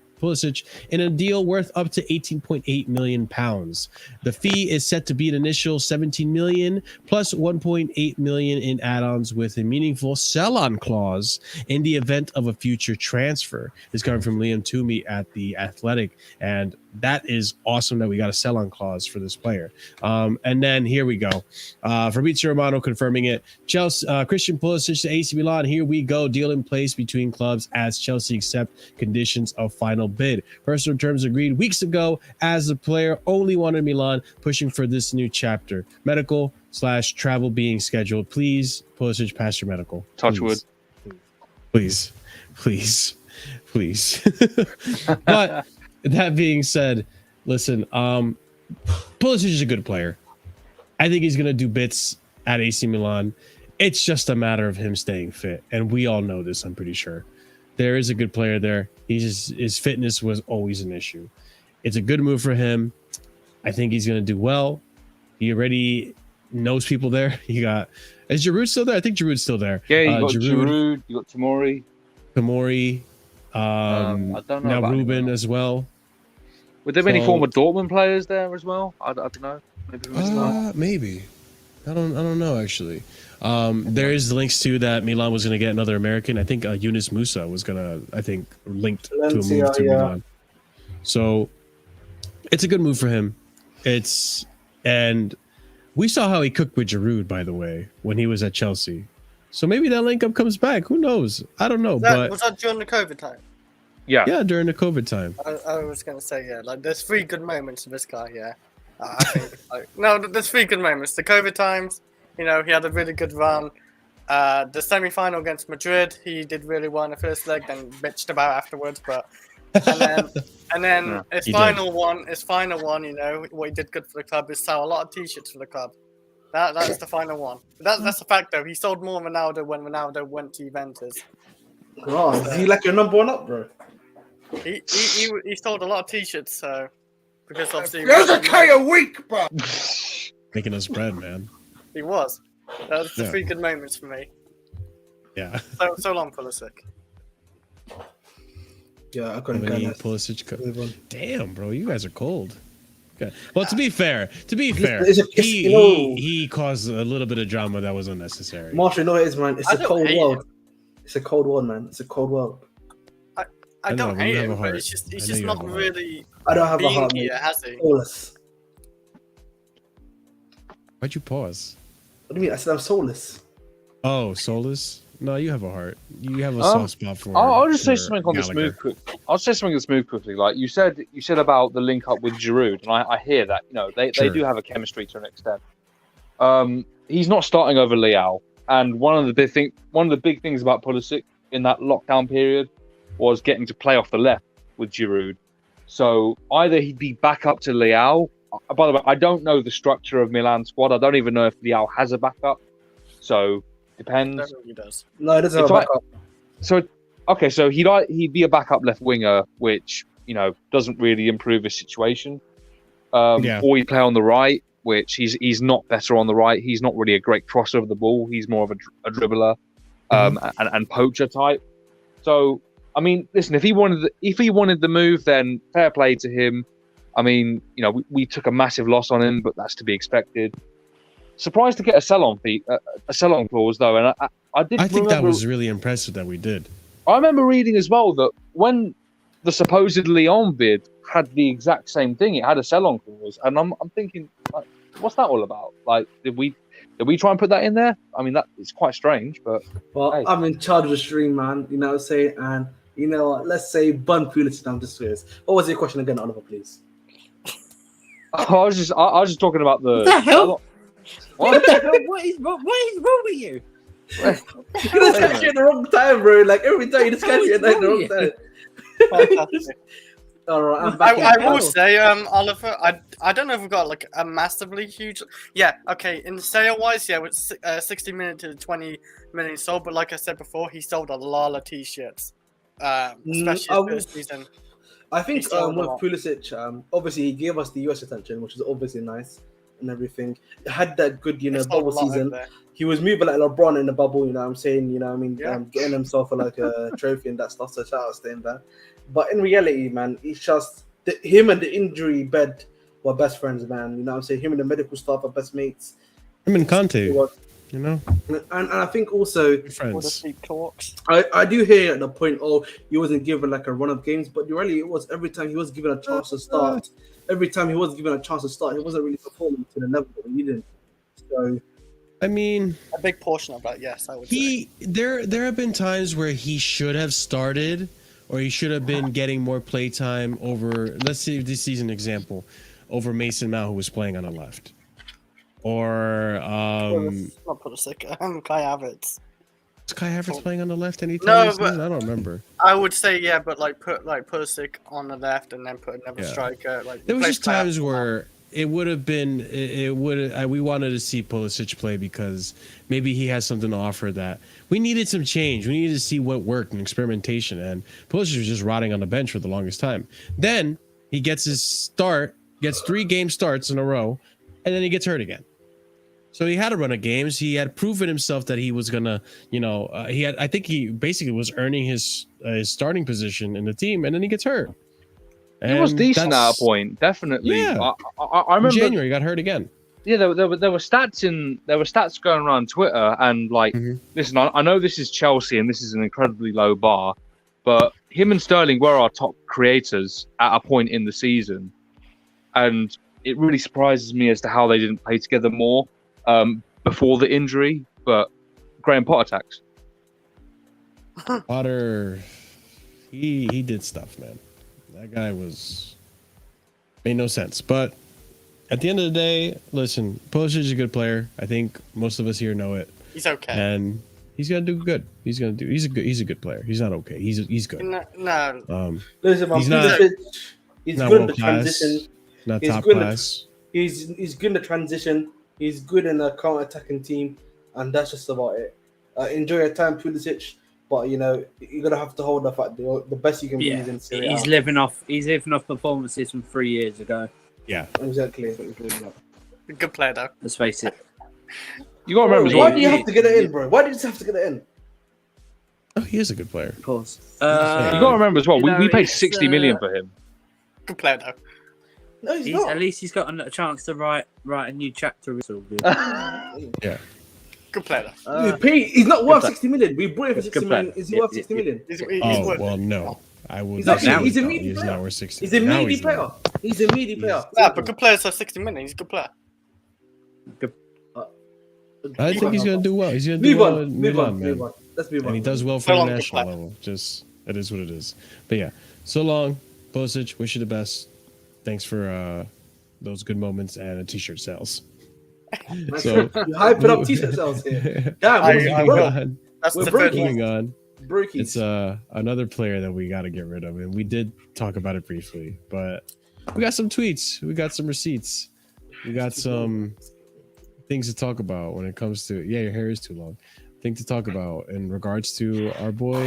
in a deal worth up to 18.8 million pounds. The fee is set to be an initial 17 million plus 1.8 million in add-ons with a meaningful sell-on clause in the event of a future transfer. This coming from Liam Toomey at The Athletic, and that is awesome that we got a sell-on clause for this player. And then here we go. Fabrizio Romano confirming it. Chelsea, Christian Pulisic to AC Milan. Here we go. Deal in place between clubs as Chelsea accept conditions of final bid. Personal terms agreed weeks ago as the player only wanted Milan, pushing for this new chapter. Medical/travel being scheduled. Please, Pulisic, pass your medical. Touch wood. Please. But that being said, listen, Pulisic is a good player. I think he's going to do bits at AC Milan. It's just a matter of him staying fit. And we all know this, I'm pretty sure. There is a good player there. His fitness was always an issue. It's a good move for him. I think he's going to do well. He already knows people there. Is Giroud still there? I think Giroud's still there. Yeah, you got Giroud, you got Tomori. I don't know now Ruben anyone as well. Were there any former Dortmund players there as well? I don't know. Maybe. I don't know actually. There is links to that Milan was going to get another American. I think Yunus Musa was going to, linked to a move to Milan. So it's a good move for him. And we saw how he cooked with Giroud, by the way, when he was at Chelsea. So maybe that link up comes back. Who knows? I don't know. Was that during the COVID time? Yeah, during the COVID time. I was going to say, there's 3 good moments of this guy, I think, there's 3 good moments. The COVID times, he had a really good run. The semi-final against Madrid, he did really well in the first leg, then bitched about afterwards. But and then his final one, what he did good for the club is sell a lot of t-shirts for the club. That's the final one. That's the fact, though. He sold more Ronaldo when Ronaldo went to Juventus. Oh, is he like your number 1 up, bro? He sold a lot of t-shirts, so because obviously there's a K a week, bro. Making us bread, man. He was. That was the 3 good moments for me. Yeah. So long, Pulisic. Yeah, I couldn't get Pulisic. Damn, bro, you guys are cold. Okay. Well, to be fair, he caused a little bit of drama that was unnecessary. Marshall, you know what it is, man. It's a cold world. It's a cold world, man. It's a cold world. I don't hate him, but he's just not really. I don't have a heart, here, has he? Soulless. Why'd you pause? What do you mean? I said I'm soulless. Oh, soulless? No, you have a heart. You have a soft spot for. I'll just say something on this move. I'll say something on this move quickly. Like you said about the link up with Giroud, and I hear that. They do have a chemistry to an extent. He's not starting over Leao, and one of the big things about Pulisic in that lockdown period was getting to play off the left with Giroud. So either he'd be back up to Leao. By the way, I don't know the structure of Milan's squad. I don't even know if Leao has a backup. So depends. Definitely does. No, it doesn't have a backup. So okay, so he'd be a backup left winger, which doesn't really improve his situation. Or he'd play on the right, which he's not better on the right. He's not really a great crosser of the ball. He's more of a dribbler, and poacher type. So I mean, listen, if he wanted the move, then fair play to him. I mean, we took a massive loss on him, but that's to be expected. Surprised to get a sell-on clause though, and I think that was really impressive that we did. I remember reading as well that when the supposed Lyon bid had the exact same thing, it had a sell-on clause, and I'm thinking, like, what's that all about? Like, did we try and put that in there? I mean, that it's quite strange, but hey. I'm in charge of the stream, man. You know what I'm saying? And let's say bun Pulisic down the stairs. What was your question again, Oliver, please? I was just talking about the. What the hell? What? What is wrong with you? You just catch you at the wrong time, bro. Like every time you just catch you at the wrong time. All right, I'm back. I will say, Oliver, I don't know if we've got like a massively huge. Yeah, okay. In sale wise, yeah, with 60 million to 20 million sold. But like I said before, he sold a lot of t-shirts, especially this season. I think with Pulisic, obviously he gave us the US attention, which is obviously nice and everything. It had that good, bubble season. He was moving like LeBron in the bubble, you know what I'm saying? Getting himself like a trophy and that stuff. So shout out to him there. But in reality, man, it's just him and the injury bed were best friends, man. You know what I'm saying? Him and the medical staff are best mates. Him and Conte, And I think also friends. I do hear at the point, he wasn't given like a run of games, but really it was every time he was given a chance to start. Every time he was given a chance to start, he wasn't really performing to the level that we needed. So, I mean, a big portion of that, yes, I would say. There have been times where he should have started, or he should have been getting more play time over. Let's see this season example, over Mason Mount, who was playing on the left, or not Pulisic, Kai Havertz. Is Kai Havertz playing on the left anytime? No, but I don't remember. I would say but put Pulisic on the left and then put another striker. There was just times where it would have been we wanted to see Pulisic play because maybe he has something to offer that we needed some change. We needed to see what worked and experimentation. And Pulisic was just rotting on the bench for the longest time. Then he gets his start, gets 3 game starts in a row, and then he gets hurt again. So he had a run of games. He had proven himself that he was gonna, I think he basically was earning his starting position in the team, and then he gets hurt. And he was decent at a point, definitely. Yeah. I remember in January he got hurt again. Yeah, there were stats going around Twitter, and listen, I know this is Chelsea and this is an incredibly low bar, but him and Sterling were our top creators at a point in the season, and it really surprises me as to how they didn't play together more. Before the injury, but Graham Potter tax. Potter, he did stuff, man. That guy made no sense. But at the end of the day, listen, Pulisic is a good player. I think most of us here know it. He's okay, and he's gonna do good. He's a good player. He's not okay. He's good. No. Listen, he's he's good in the transition. Not top class. He's good in the transition. He's good in a counter-attacking team, and that's just about it. Enjoy your time, Pulisic, but you're gonna have to hold the fact the best you can be is in Serie A. He's living off performances from 3 years ago. Yeah, exactly. Good player, though. Let's face it. You gotta remember. Why do you have to get it in, bro? Why do you just have to get it in? Oh, he is a good player. Of course. You gotta remember as well. We paid 60 million for him. Good player, though. No, he's not. At least he's got a chance to write a new chapter. Yeah. Good player. He's not worth 60 million. We bought him for 60 million. Is he worth 60 million? No. I would. He's a meaty player. He's not worth 60. He's a meaty player. He's a meaty player. Nah, but good players are 60 million. He's a good player. I think he's gonna do well. He's gonna do well in Milan, man. Let's move on. And he does well for the national level. Just it is what it is. But yeah, so long, Pulisic. Wish you the best. Thanks for those good moments and t-shirt sales. So you hyping up t-shirt sales here. Yeah, that's we're the third moving on. Brookies. It's another player that we got to get rid of, and we did talk about it briefly, but we got some tweets, we got some receipts, we got some things to talk about when it comes to your hair is too long. Thing to talk about in regards to our boy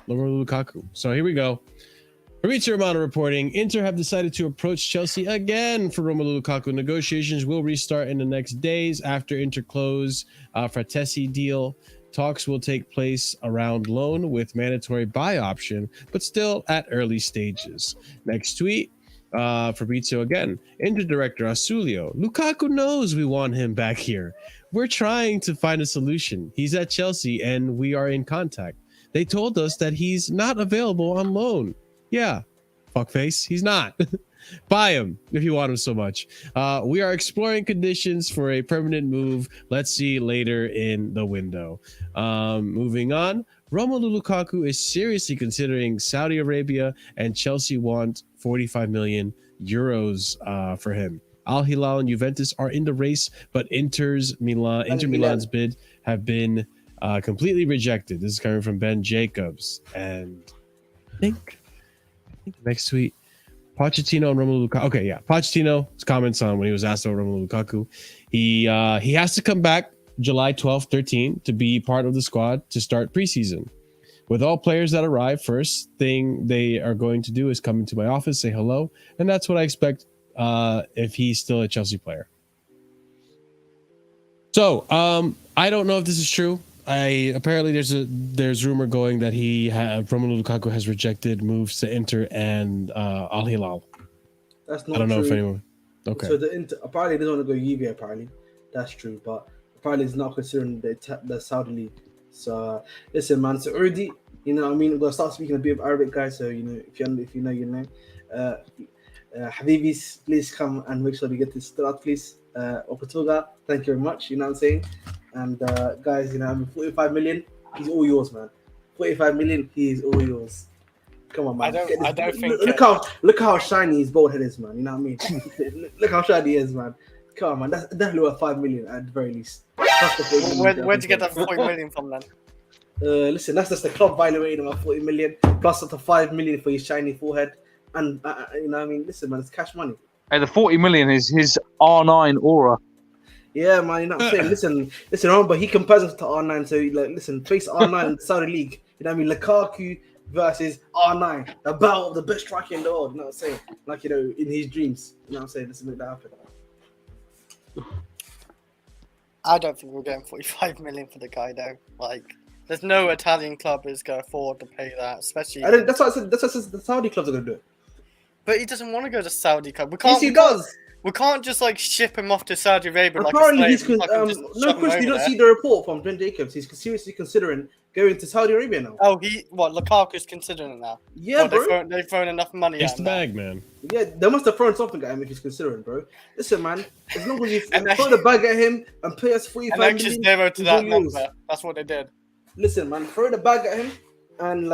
Romelu Lukaku. So here we go. Fabrizio Romano reporting, Inter have decided to approach Chelsea again for Romelu Lukaku. Negotiations will restart in the next days after Inter close Fratesi deal. Talks will take place around loan with mandatory buy option, but still at early stages. Next tweet, Fabrizio again. Inter director Asulio, Lukaku knows we want him back here. We're trying to find a solution. He's at Chelsea and we are in contact. They told us that he's not available on loan. Yeah, fuckface, he's not. Buy him if you want him so much. We are exploring conditions for a permanent move. Let's see later in the window. Moving on. Romelu Lukaku is seriously considering Saudi Arabia, and Chelsea want 45 million euros for him. Al Hilal and Juventus are in the race, but Inter Milan's bid have been completely rejected. This is coming from Ben Jacobs, and I think next tweet. Pochettino and Romelu Lukaku. Okay, yeah. Pochettino's comments on when he was asked about Romelu Lukaku. He has to come back July 12th, 13 to be part of the squad to start preseason. With all players that arrive, first thing they are going to do is come into my office, say hello, and that's what I expect if he's still a Chelsea player. So, I don't know if this is true. Apparently there's rumor going that Romelu Lukaku has rejected moves to Inter and Al Hilal. That's not I don't know true. if anyone. Okay. So apparently he doesn't want to go Juve. Apparently, that's true. But apparently he's not considering the Saudi league. So listen, man. So already, you know, what I mean, we're gonna start speaking a bit of Arabic, guys. So you know, if you know, you know. Habibis, please come and make sure we get this start, please. Okatoga, thank you very much. You know what I'm saying? And guys, you know, I mean, 45 million, he's all yours, man. 45 million, he is all yours. Come on, man. I don't think. Look how shiny his bald head is, man. You know what I mean? Look how shiny he is, man. Come on, man. That's definitely worth 5 million at the very least. Where'd you get that 40 million from then? Listen, that's just the club valuating him at 40 million plus up to 5 million for his shiny forehead. And you know what I mean? Listen, man, it's cash money. Hey, the 40 million is his R9 aura. Yeah, man, you know what I'm saying? Listen, remember, he compares us to R9, so like, listen, face R9 in the Saudi League. You know what I mean? Lukaku versus R9, the battle of the best striker in the world, you know what I'm saying? Like, you know, in his dreams, you know what I'm saying? Let's make that happen. I don't think we're getting 45 million for the guy, though. Like, there's no Italian club is going to afford to pay that, especially... That's what I said, the Saudi clubs are going to do it. But he doesn't want to go to Saudi club. Yes, he does. We can't just like ship him off to Saudi Arabia. Apparently, like he's no question. You don't see the report from Ben Jacobs. He's seriously considering going to Saudi Arabia now. Oh, Lukaku's considering that? Yeah, bro. They've thrown enough money. It's at the him bag, man. Yeah, they must have thrown something at him if he's considering, bro. Listen, man. As long as you throw the bag at him and pay us 45 million, just zero to that number. That's what they did. Listen, man. Throw the bag at him and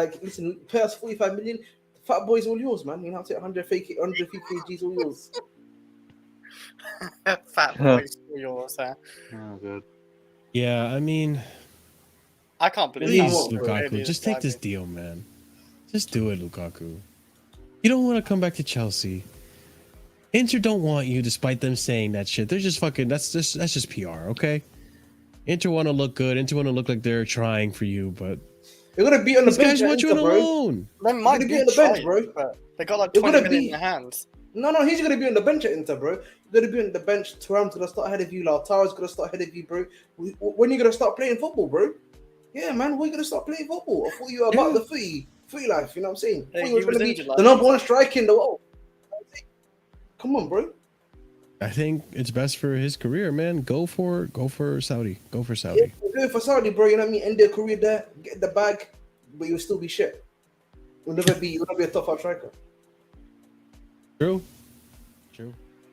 pay us 45 million. Fat boy's all yours, man. You know, 150 kgs all yours. Fat boy's all yours, huh? Oh, good. Yeah, I mean, I can't believe please, Lukaku, just take this deal, man. Just do it, Lukaku. You don't want to come back to Chelsea. Inter don't want you, despite them saying that shit. They're just fucking. That's just PR, okay? Inter want to look good. Inter want to look like they're trying for you, but they're gonna be on the these bench. guys want you on Inter, a bro. loan. They might be on the bench, bro. But they got like 20 million in their hands. No, he's gonna be on the bench at Inter, bro. You're gonna be on the bench. Thuram's gonna start ahead of you. Lautaro's gonna start ahead of you, bro. When are you gonna start playing football, bro? Yeah, man. When are you gonna start playing football? I thought you were about the free life. You know what I'm saying? I thought you were gonna be the number one striker in the world. Come on, bro. I think it's best for his career, man. Go for Saudi. Go for Saudi. Yeah, go for Saudi, bro. You know what I mean? End their career there, get the bag, but you'll still be shit. You'll never be a top 5 striker. True.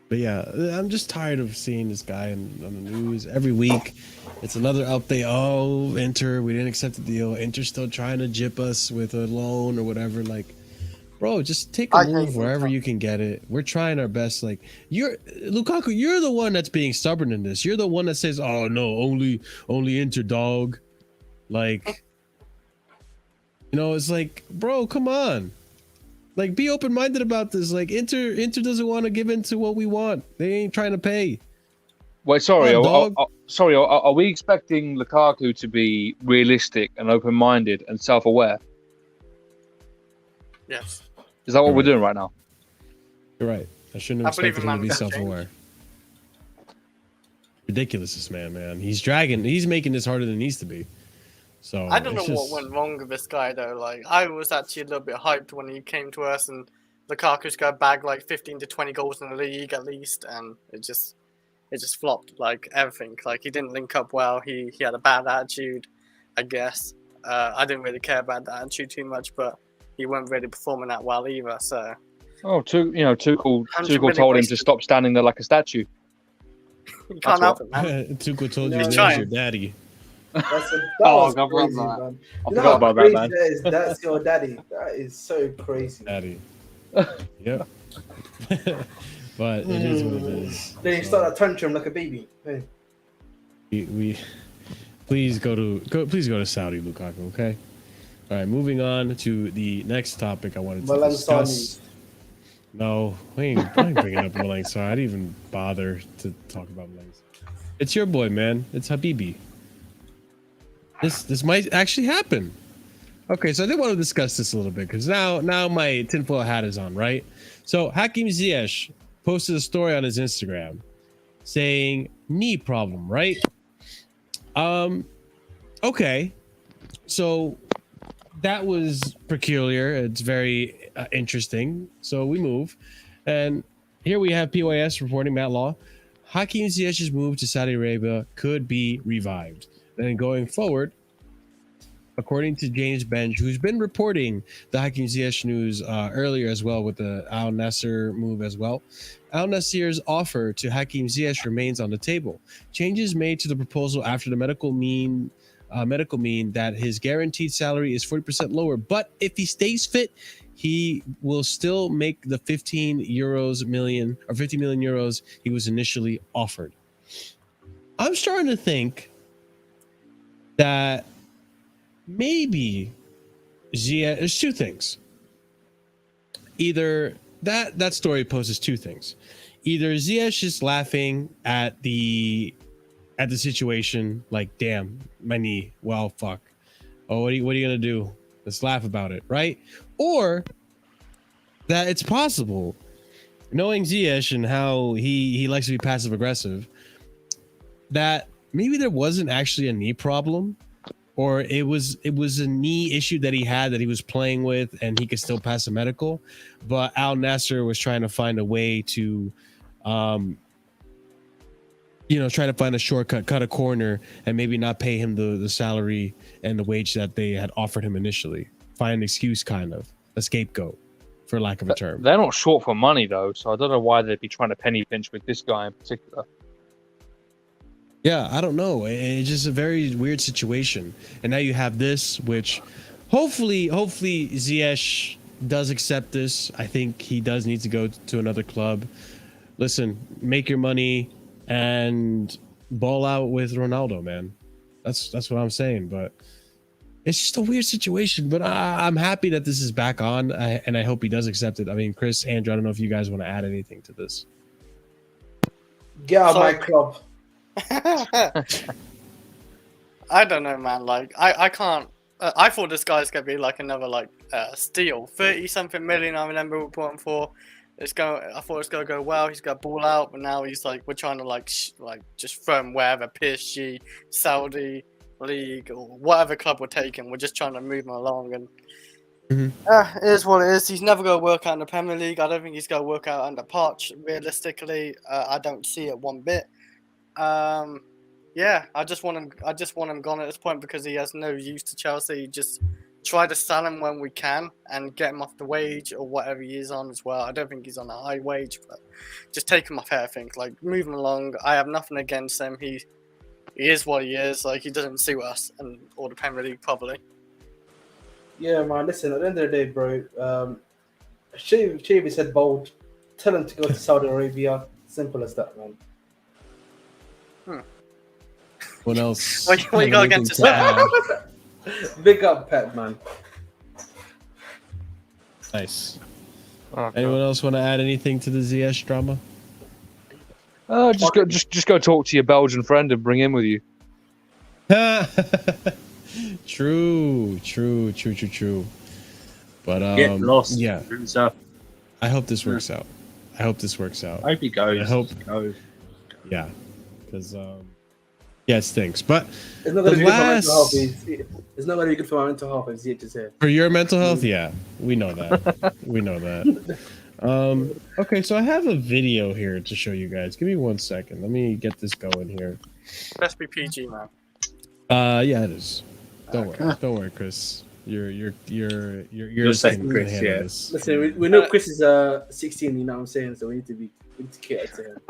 But yeah, I'm just tired of seeing this guy on the news every week. It's another update. Oh, Inter, we didn't accept the deal. Inter's still trying to jip us with a loan or whatever. Like, bro, just take a move wherever you can get it. We're trying our best. Like, Lukaku, you're the one that's being stubborn in this. You're the one that says, "Oh no, only Inter, dog." Like, You know, it's like, bro, come on. Like, be open-minded about this. Like, Inter doesn't want to give in to what we want. They ain't trying to pay. Wait, sorry. Come on, dog. Are we expecting Lukaku to be realistic and open-minded and self-aware? Yes. Is that what we're doing right now? You're right. I shouldn't have I believe expected him to be in man self-aware. Ridiculous, this man. He's making this harder than it needs to be. So I don't know it's just- what went wrong with this guy though. Like, I was actually a little bit hyped when he came to us, and Lukaku's got bagged like 15 to 20 goals in the league at least, and it just flopped. Like everything. Like, he didn't link up well. He had a bad attitude, I guess. I didn't really care about that attitude too much, but he wasn't really performing that well either. So. Tuchel told him to stop standing there like a statue. You can't help it, man. Tuchel told you No, there's trying. your daddy. Oh, God, crazy, man. man. I You know forgot how about that, crazy man. that is? That's your daddy. That is so crazy. Daddy. Yep. But it is what it is. Then you start a tantrum like a baby. Hey. We please go to Saudi, Lukaku, okay? All right, moving on to the next topic I wanted to Milan discuss. No, I ain't bringing up Milan. Sorry, I didn't even bother to talk about Milan. It's your boy, man. It's Habibi. This might actually happen. Okay, so I did want to discuss this a little bit because now my tinfoil hat is on, right? So Hakim Ziyech posted a story on his Instagram saying knee problem, right? Okay, so that was peculiar. It's very interesting. So we move, and here we have PYS reporting, Matt Law. Hakim Ziyech's move to Saudi Arabia could be revived. Then going forward, according to James Benj, who's been reporting the Hakim Ziyech news earlier as well with the Al-Nassr move as well, Al-Nassr's offer to Hakim Ziyech remains on the table. Changes made to the proposal after the medical mean that his guaranteed salary is 40% lower, but if he stays fit, he will still make the 50 million euros he was initially offered. I'm starting to think that maybe Ziyech, there's two things. Either that story poses two things. Either Ziyech is laughing at the situation, like, damn, my knee, well, fuck. Oh, what are you gonna do? Let's laugh about it, right? Or that it's possible, knowing Ziyech and how he likes to be passive aggressive, that maybe there wasn't actually a knee problem, or it was a knee issue that he had that he was playing with and he could still pass a medical, but Al-Nassr was trying to find a way to trying to find a shortcut, cut a corner, and maybe not pay him the salary and the wage that they had offered him initially. Find an excuse, kind of a scapegoat, for lack of a term. They're not short for money though, so I don't know why they'd be trying to penny pinch with this guy in particular. Yeah, I don't know. It's just a very weird situation. And now you have this, which hopefully Ziyech does accept this. I think he does need to go to another club. Listen, make your money and ball out with Ronaldo, man. That's what I'm saying. But it's just a weird situation. But I'm happy that this is back on, and I hope he does accept it. I mean, Chris, Andrew, I don't know if you guys want to add anything to this. Get out of my club. I don't know, man. Like, I can't. I thought this guy's gonna be like another steal, 30-something million. I remember we bought him for. I thought it was gonna go well. He's got ball out, but now he's like, we're trying to just throw him wherever, PSG, Saudi League, or whatever club we're taking. We're just trying to move him along, and it is what it is. He's never gonna work out in the Premier League. I don't think he's gonna work out under Poch. Realistically, I don't see it one bit. Yeah, I just want him gone at this point because he has no use to Chelsea. Just try to sell him when we can and get him off the wage or whatever he is on as well. I don't think he's on a high wage, but just take him off everything. Like, move him along. I have nothing against him. He is what he is. Like, he doesn't suit us or the Premier League probably. Yeah, man. Listen, at the end of the day, bro, Shavy said bold. Tell him to go to Saudi Arabia. Simple as that, man. What else? What you got against his man? Big up, Pep, man. Nice. Okay. Anyone else want to add anything to the Ziyech drama? Just go talk to your Belgian friend and bring him with you. True. But Get lost. yeah. So I hope this works out. I hope he goes. I hope. Goes. Yeah, because yeah, it stinks. But It's not going to the be good for my mental health. last It's not going to be good for my mental health if Ziyech is here. for your mental health, yeah, we know that. We know that. Okay, so I have a video here to show you guys. Give me 1 second. Let me get this going here. Best be PG, man. Yeah, it is. Don't worry, Chris. Your second Chris, handle yeah. this. Listen, we know Chris is 16, you know what I'm saying? So we need to cater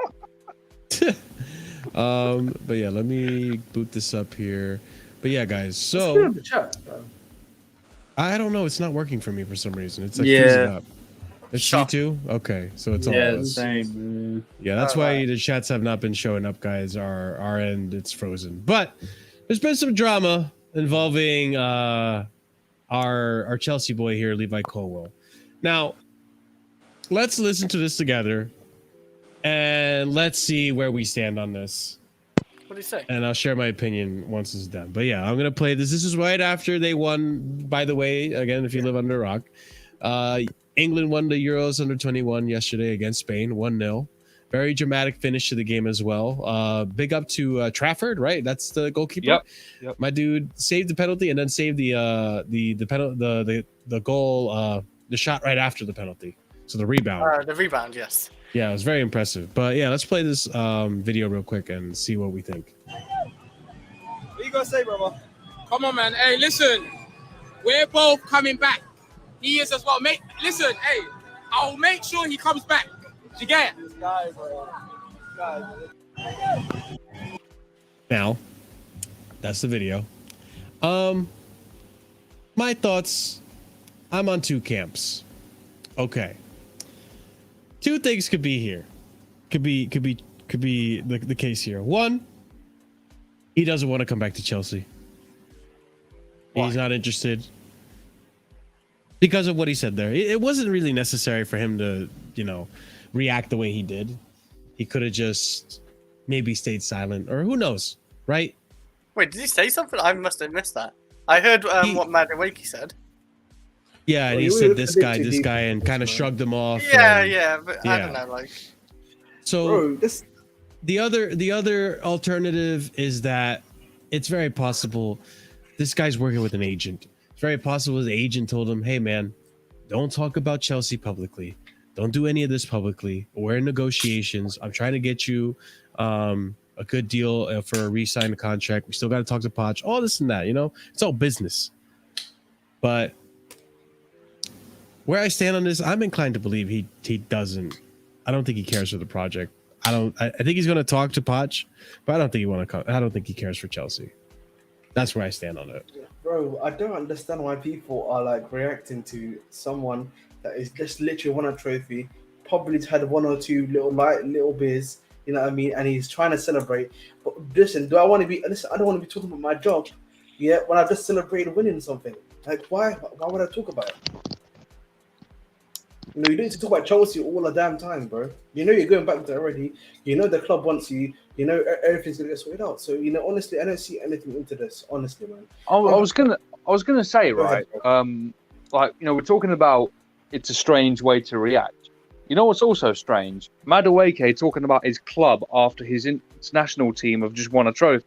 to him. But yeah, let me boot this up here. But yeah, guys, Let's put it so in the chat, bro. I don't know. It's not working for me for some reason. It's like Yeah. freezing up. It's Shut. G2? Okay, so it's all Yeah, of the us. same. Yeah, that's why the chats have not been showing up, guys. Our end, it's frozen. But there's been some drama involving our Chelsea boy here, Levi Colwill. Now, let's listen to this together, and let's see where we stand on this. What do you say? And I'll share my opinion once it's done. But yeah, I'm gonna play this. This is right after they won. By the way, again, if you live under a rock, England won the Euros under 21 yesterday against Spain, 1-0. Very dramatic finish to the game as well. Big up to Trafford, right? That's the goalkeeper. Yep. My dude saved the penalty and then saved the goal, the shot right after the penalty. So the rebound. The rebound, yes. Yeah, it was very impressive. But yeah, let's play this video real quick and see what we think. What you gonna say, brother? Come on, man. Hey, listen. We're both coming back. He is as well. Listen, hey, I'll make sure he comes back. You get it? This guy, bro. Now, that's the video. My thoughts. I'm on two camps. Okay. Two things could be here. Could be the case here. One, he doesn't want to come back to Chelsea. Why? He's not interested because of what he said there. It wasn't really necessary for him to, react the way he did. He could have just maybe stayed silent, or who knows, right? Wait, did he say something? I must have missed that. I heard what Madueke said. Yeah, and Well, he you said were this a bit too guy, deep, and kind of man. shrugged him off. Yeah, but I yeah. don't know, like. So Bro, this the other alternative is that it's very possible this guy's working with an agent. It's very possible his agent told him, "Hey, man, don't talk about Chelsea publicly. Don't do any of this publicly. We're in negotiations. I'm trying to get you a good deal for a re-sign contract. We still got to talk to Poch. All this and that. It's all business." But where I stand on this, I'm inclined to believe he doesn't. I don't think he cares for the project. I think he's going to talk to Poch, but I don't think I don't think he cares for Chelsea. That's where I stand on it. Bro, I don't understand why people are like reacting to someone that is just literally won a trophy, probably had one or two little beers, you know what I mean, and he's trying to celebrate. But listen, I don't want to be talking about my job, when I've just celebrated winning something. Like, why would I talk about it? You don't need to talk about Chelsea all the damn time, bro. You're going back there already. The club wants you. Everything's gonna get sorted out. So honestly, I don't see anything into this. Honestly, man. I was gonna say, right? We're talking about it's a strange way to react. You know what's also strange? Madueke talking about his club after his international team have just won a trophy.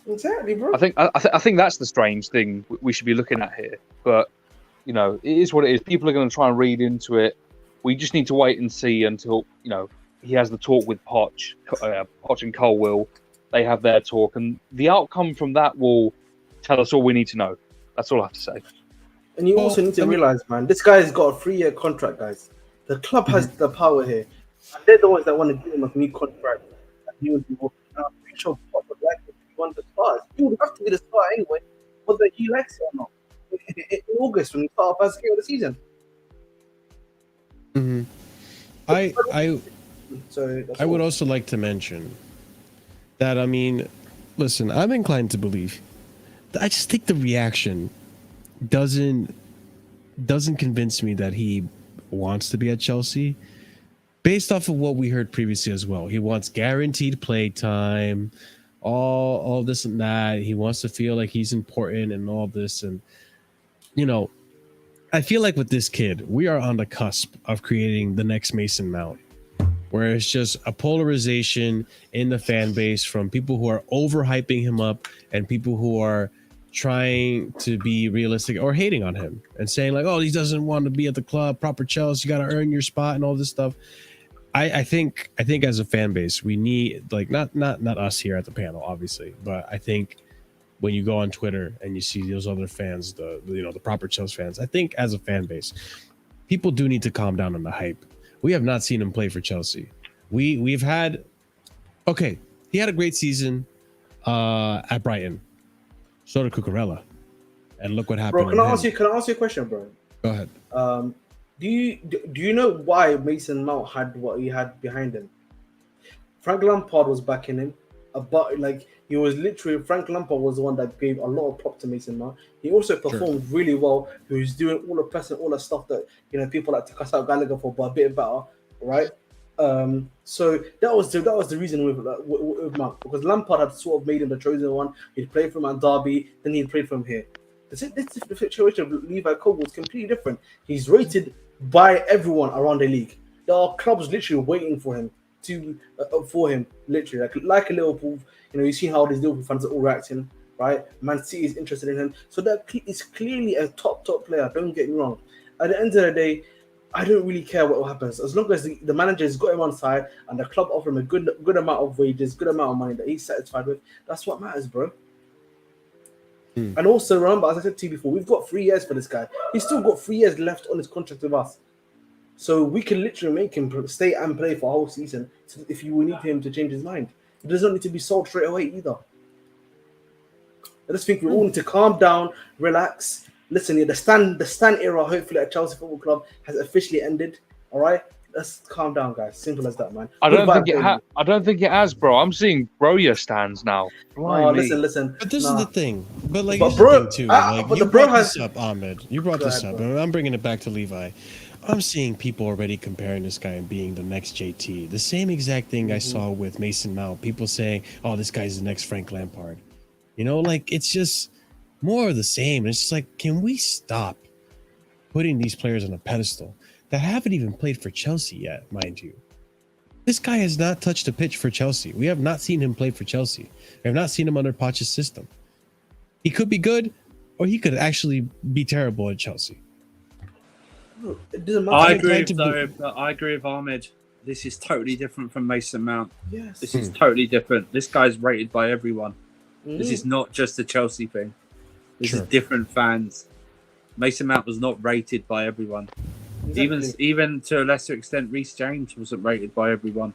Exactly, bro. I think that's the strange thing we should be looking at here. But it is what it is. People are going to try and read into it. We just need to wait and see until he has the talk with Poch and Colwill. They have their talk, and the outcome from that will tell us all we need to know. That's all I have to say. And you also need to realize, man, this guy's got a 3-year contract, guys. The club has the power here. And they're the ones that want to give him a new contract. And he would be working out. I'm pretty sure Poch would like it if he won the stars. He would have to be the star anyway, whether he likes it or not. In August, when we start our first game of the season. Mm-hmm. I would also like to mention that, listen, I'm inclined to believe. I just think the reaction doesn't doesn't convince me that he wants to be at Chelsea, based off of what we heard previously as well. He wants guaranteed play time, all this and that. He wants to feel like he's important and all this. And, you know, I feel like with this kid, we are on the cusp of creating the next Mason Mount, where it's just a polarization in the fan base from people who are overhyping him up and people who are trying to be realistic or hating on him and saying like, oh, he doesn't want to be at the club, proper Chelsea, you got to earn your spot and all this stuff. I think as a fan base, we need, like, not us here at the panel, obviously, but I think when you go on Twitter and you see those other fans, the proper Chelsea fans, I think as a fan base, people do need to calm down on the hype. We have not seen him play for Chelsea. We've had, okay, he had a great season at Brighton. So did Cucurella, and look what happened. Bro, can I ask you a question, bro? Go ahead. Do you know why Mason Mount had what he had behind him? Frank Lampard was backing him, but like he was literally, Frank Lampard was the one that gave a lot of prop to Mason Mount. He also performed really well. He was doing all the pressing, all the stuff that people like to cuss out Gallagher for, but a bit better, right? So that was the reason with Mount, because Lampard had sort of made him the chosen one. He'd played for him at Derby, then he'd played for him here. The situation of Levi Colwill was completely different. He's rated by everyone around the league. There are clubs literally waiting for him literally like a Liverpool. You see how these Liverpool fans are all reacting, right? Man City is interested in him, so that is clearly a top player. Don't get me wrong. At the end of the day, I don't really care what happens as long as the manager has got him on side and the club offer him a good amount of wages, good amount of money that he's satisfied with. That's what matters, bro. And also remember, as I said to you before, we've got 3 years for this guy. He's still got 3 years left on his contract with us, so we can literally make him stay and play for a whole season. So if you need him to change his mind, he doesn't need to be sold straight away either. I just think we all need to calm down, relax. Listen, the Stan era, hopefully at Chelsea Football Club, has officially ended. All right, let's calm down, guys. Simple as that, man. I don't think it has, bro. I'm seeing Broya stands now. Listen. But this is the thing. But like, but bro, the thing too. but you the bro brought has this up, Ahmed. You brought this up, and I'm bringing it back to Levi. I'm seeing people already comparing this guy and being the next JT. The same exact thing I saw with Mason Mount. People saying, "Oh, this guy's the next Frank Lampard." Like it's just more of the same. It's just like, can we stop putting these players on a pedestal that haven't even played for Chelsea yet, mind you? This guy has not touched a pitch for Chelsea. We have not seen him play for Chelsea. We have not seen him under Poch's system. He could be good, or he could actually be terrible at Chelsea. It doesn't matter. I agree with Ahmed. This is totally different from Mason Mount. Yes. This is totally different. This guy's rated by everyone. This is not just a Chelsea thing. This is different fans. Mason Mount was not rated by everyone. Exactly. Even to a lesser extent, Reece James wasn't rated by everyone.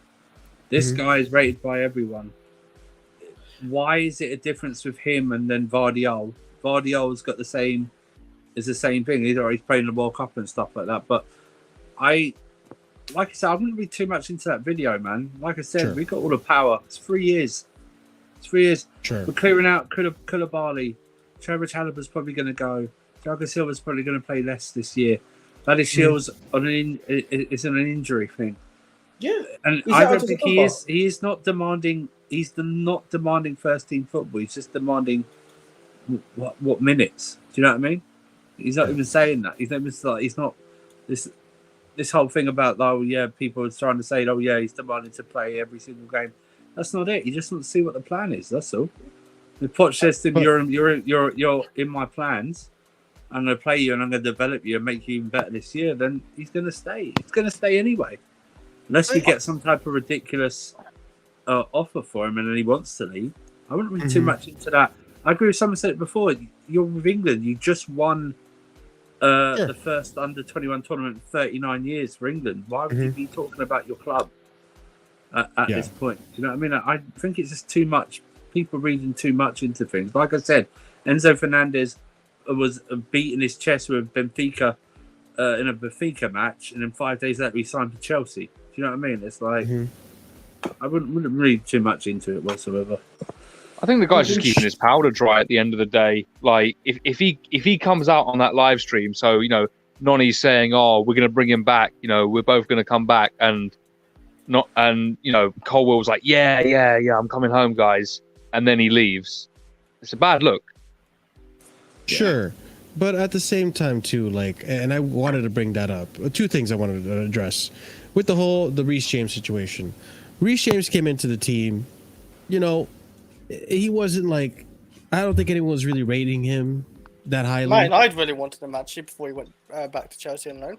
This guy is rated by everyone. Why is it a difference with him and then Vardiol? Vardiol's got the same thing. Either he's playing the World Cup and stuff like that. But like I said, I wouldn't read too much into that video, man. Like I said, we got all the power. It's 3 years. We're clearing out Koulibaly. Trevor Chalobah's probably going to go. Thiago Silva's probably going to play less this year. Laddie Shields is an injury thing. Yeah, and I don't think he is. He is not demanding. He's not demanding first team football. He's just demanding what minutes. Do you know what I mean? He's not even saying that. He's not this whole thing about people are trying to say he's demanding to play every single game. That's not it. You just want to see what the plan is. That's all. If Poch says to him, you're in my plans, I'm going to play you and I'm going to develop you and make you even better this year, then he's going to stay. He's going to stay anyway. Unless we get some type of ridiculous offer for him and then he wants to leave. I wouldn't read too much into that. I agree with someone said it before. You're with England. You just won the first under-21 tournament in 39 years for England. Why would you be talking about your club at this point? Do you know what I mean? I think it's just too much. People reading too much into things. Like I said, Enzo Fernandez was beating his chest with Benfica in a Benfica match, and then 5 days later he signed for Chelsea. Do you know what I mean? It's like I wouldn't read too much into it whatsoever. I think the guy's just keeping his powder dry at the end of the day. Like if he comes out on that live stream, so Noni's saying, "Oh, we're going to bring him back. You know, we're both going to come back," and Colwill was like, "Yeah, I'm coming home, guys," and then he leaves. It's a bad look. Sure. But at the same time too, like, and I wanted to bring that up. Two things I wanted to address with the Reece James situation. Reece James came into the team, he wasn't like, I don't think anyone was really rating him that highly. Man, I'd really wanted him actually before he went back to Chelsea on loan.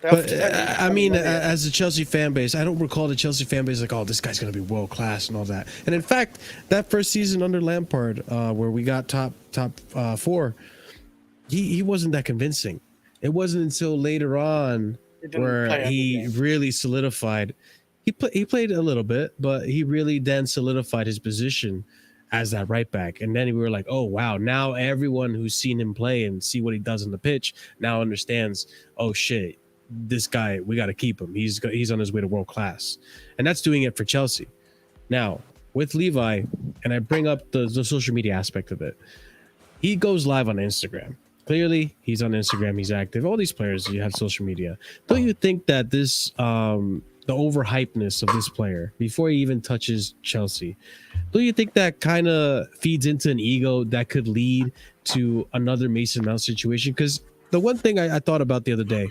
But I mean, as a Chelsea fan base, I don't recall the Chelsea fan base like, oh, this guy's going to be world class and all that. And in fact, that first season under Lampard, where we got top 4, he wasn't that convincing. It wasn't until later on where he really solidified. He played a little bit, but he really then solidified his position as that right back. And then we were like, oh, wow, now everyone who's seen him play and see what he does on the pitch now understands, oh, shit, this guy, we got to keep him. He's on his way to world class. And that's doing it for Chelsea. Now, with Levi, and I bring up the social media aspect of it, he goes live on Instagram. Clearly, he's on Instagram. He's active. All these players, you have social media. Don't you think that this, the overhypeness of this player before he even touches Chelsea, don't you think that kind of feeds into an ego that could lead to another Mason Mount situation? Because the one thing I thought about the other day,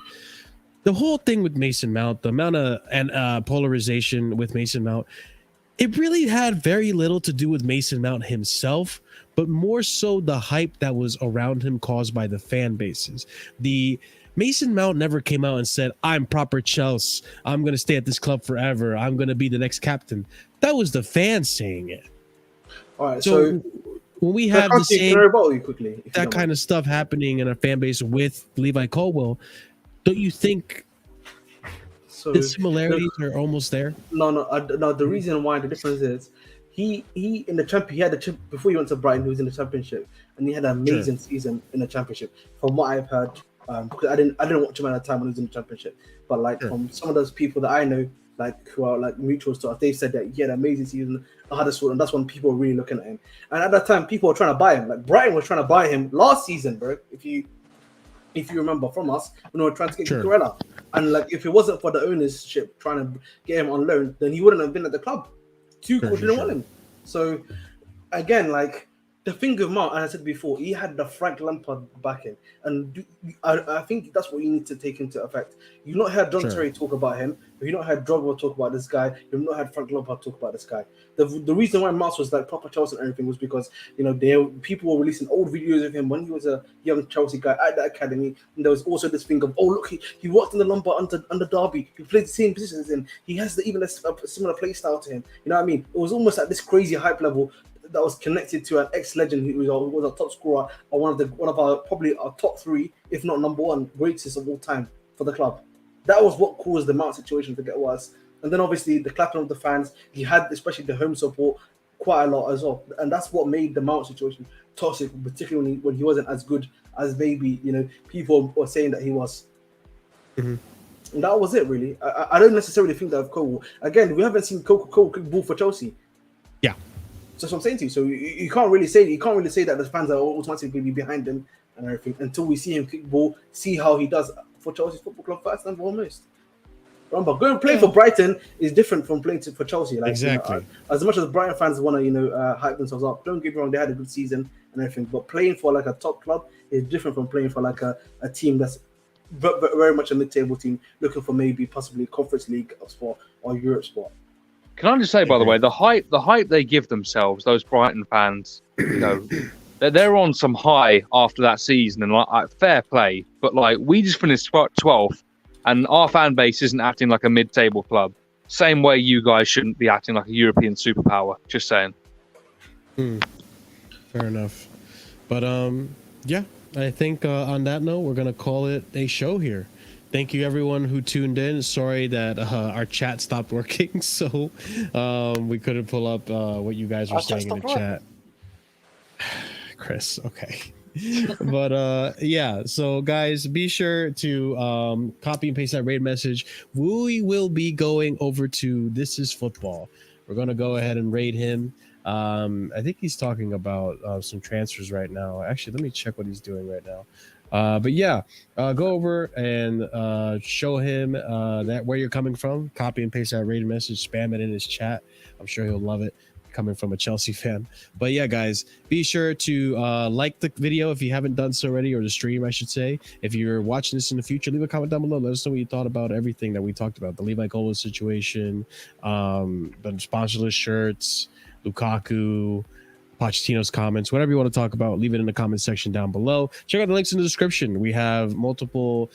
the whole thing with Mason Mount, the amount of polarization with Mason Mount, it really had very little to do with Mason Mount himself, but more so the hype that was around him caused by the fan bases. The Mason Mount never came out and said, I'm proper Chelsea. I'm going to stay at this club forever. I'm going to be the next captain. That was the fans saying it. All right, so when we have the same quickly, that kind of stuff happening in a fan base with Levi Colwill, don't you think the similarities are almost there? No. The reason why the difference is he in the champion, he had the before he went to Brighton, he was in the championship, and he had an amazing season in the championship. From what I've heard, because I didn't watch him at the time when he was in the championship, but like from some of those people that I know, like who are like mutual stuff, they said that he had an amazing season at Huddersfield, and that's when people were really looking at him. And at that time, people were trying to buy him. Like Brighton was trying to buy him last season, bro. If you remember from us, when we were trying to get Cucurella. And like if it wasn't for the ownership trying to get him on loan, then he wouldn't have been at the club. Tuchel didn't want him. So again, like the thing with Mount, and I said before, he had the Frank Lampard backing, and I think that's what you need to take into effect. You've not heard John Terry talk about him, you've not heard Drogba talk about this guy, you've not heard Frank Lampard talk about this guy. The reason why Mount was like proper Chelsea and everything was because people were releasing old videos of him when he was a young Chelsea guy at the academy, and there was also this thing of, oh look, he worked in the Lombard under Derby, he played the same positions and he has even a similar play style to him. You know what I mean? It was almost at this crazy hype level that was connected to an ex-legend who was a top scorer or one of our probably our top 3, if not number 1, greatest of all time for the club. That was what caused the Mount situation to get worse. And then obviously the clapping of the fans, he had especially the home support quite a lot as well, and that's what made the Mount situation toxic, particularly when he wasn't as good as maybe people were saying that he was. And that was it really. I don't necessarily think that of Cole. Again, we haven't seen Cole kick ball for Chelsea. Yeah. So that's what I'm saying to you. So you can't really say that the fans are automatically behind him and everything until we see him kick ball, see how he does for Chelsea Football Club first and foremost. Remember, going playing for Brighton is different from playing for Chelsea. Like, exactly. As much as Brighton fans want to hype themselves up, don't get me wrong, they had a good season and everything. But playing for like a top club is different from playing for like a team that's very much a mid-table team looking for maybe possibly Conference League spot or Europe spot. Can I just say, by the way, the hype they give themselves, those Brighton fans, they're on some high after that season, and like fair play. But like we just finished 12th, and our fan base isn't acting like a mid-table club. Same way you guys shouldn't be acting like a European superpower. Just saying. Fair enough. But yeah, I think on that note, we're gonna call it a show here. Thank you everyone who tuned in. Sorry that our chat stopped working, so we couldn't pull up what you guys were saying in the chat. Chris, okay. But yeah, so guys, be sure to copy and paste that raid message. We will be going over to This Is Football. We're gonna go ahead and raid him. I think he's talking about some transfers right now. Actually, let me check what he's doing right now. But yeah, go over and show him that where you're coming from. Copy and paste that rated message, spam it in his chat. I'm sure he'll love it, coming from a Chelsea fan. But yeah, guys, be sure to like the video if you haven't done so already, or the stream, I should say. If you're watching this in the future, leave a comment down below. Let us know what you thought about everything that we talked about. The Levi Colwill situation, the sponsorless shirts, Lukaku, Pochettino'S comments, whatever you want to talk about, leave it in the comment section down below. Check out the links in the description. We have multiple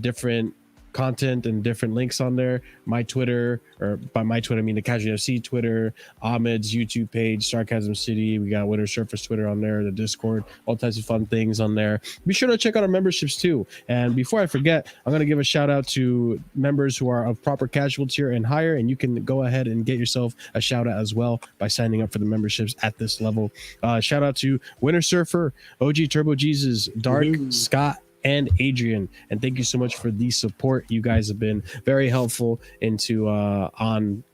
different content and different links on there. My Twitter, or by my Twitter I mean the Casually FC Twitter, Ahmed's YouTube page, Sarcasm City. We got Winter Surfer's Twitter on there, the Discord, all types of fun things on there. Be sure to check out our memberships too. And before I forget, I'm going to give a shout out to members who are of proper casual tier and higher, and you can go ahead and get yourself a shout out as well by signing up for the memberships at this level. Shout out to Winter Surfer, OG Turbo Jesus, Dark, Scott, and Adrian, and thank you so much for the support. You guys have been very helpful into on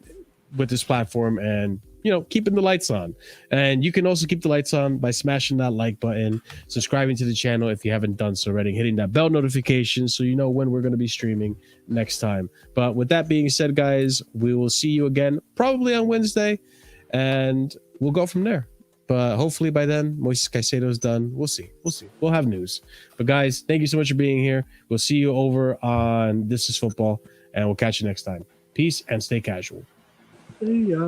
with this platform, and keeping the lights on. And you can also keep the lights on by smashing that like button, subscribing to the channel if you haven't done so already, hitting that bell notification so you know when we're going to be streaming next time. But with that being said, guys, we will see you again probably on Wednesday, and we'll go from there. But hopefully by then, Moises Caicedo's done. We'll see. We'll have news. But guys, thank you so much for being here. We'll see you over on This Is Football, and we'll catch you next time. Peace and stay casual. See ya.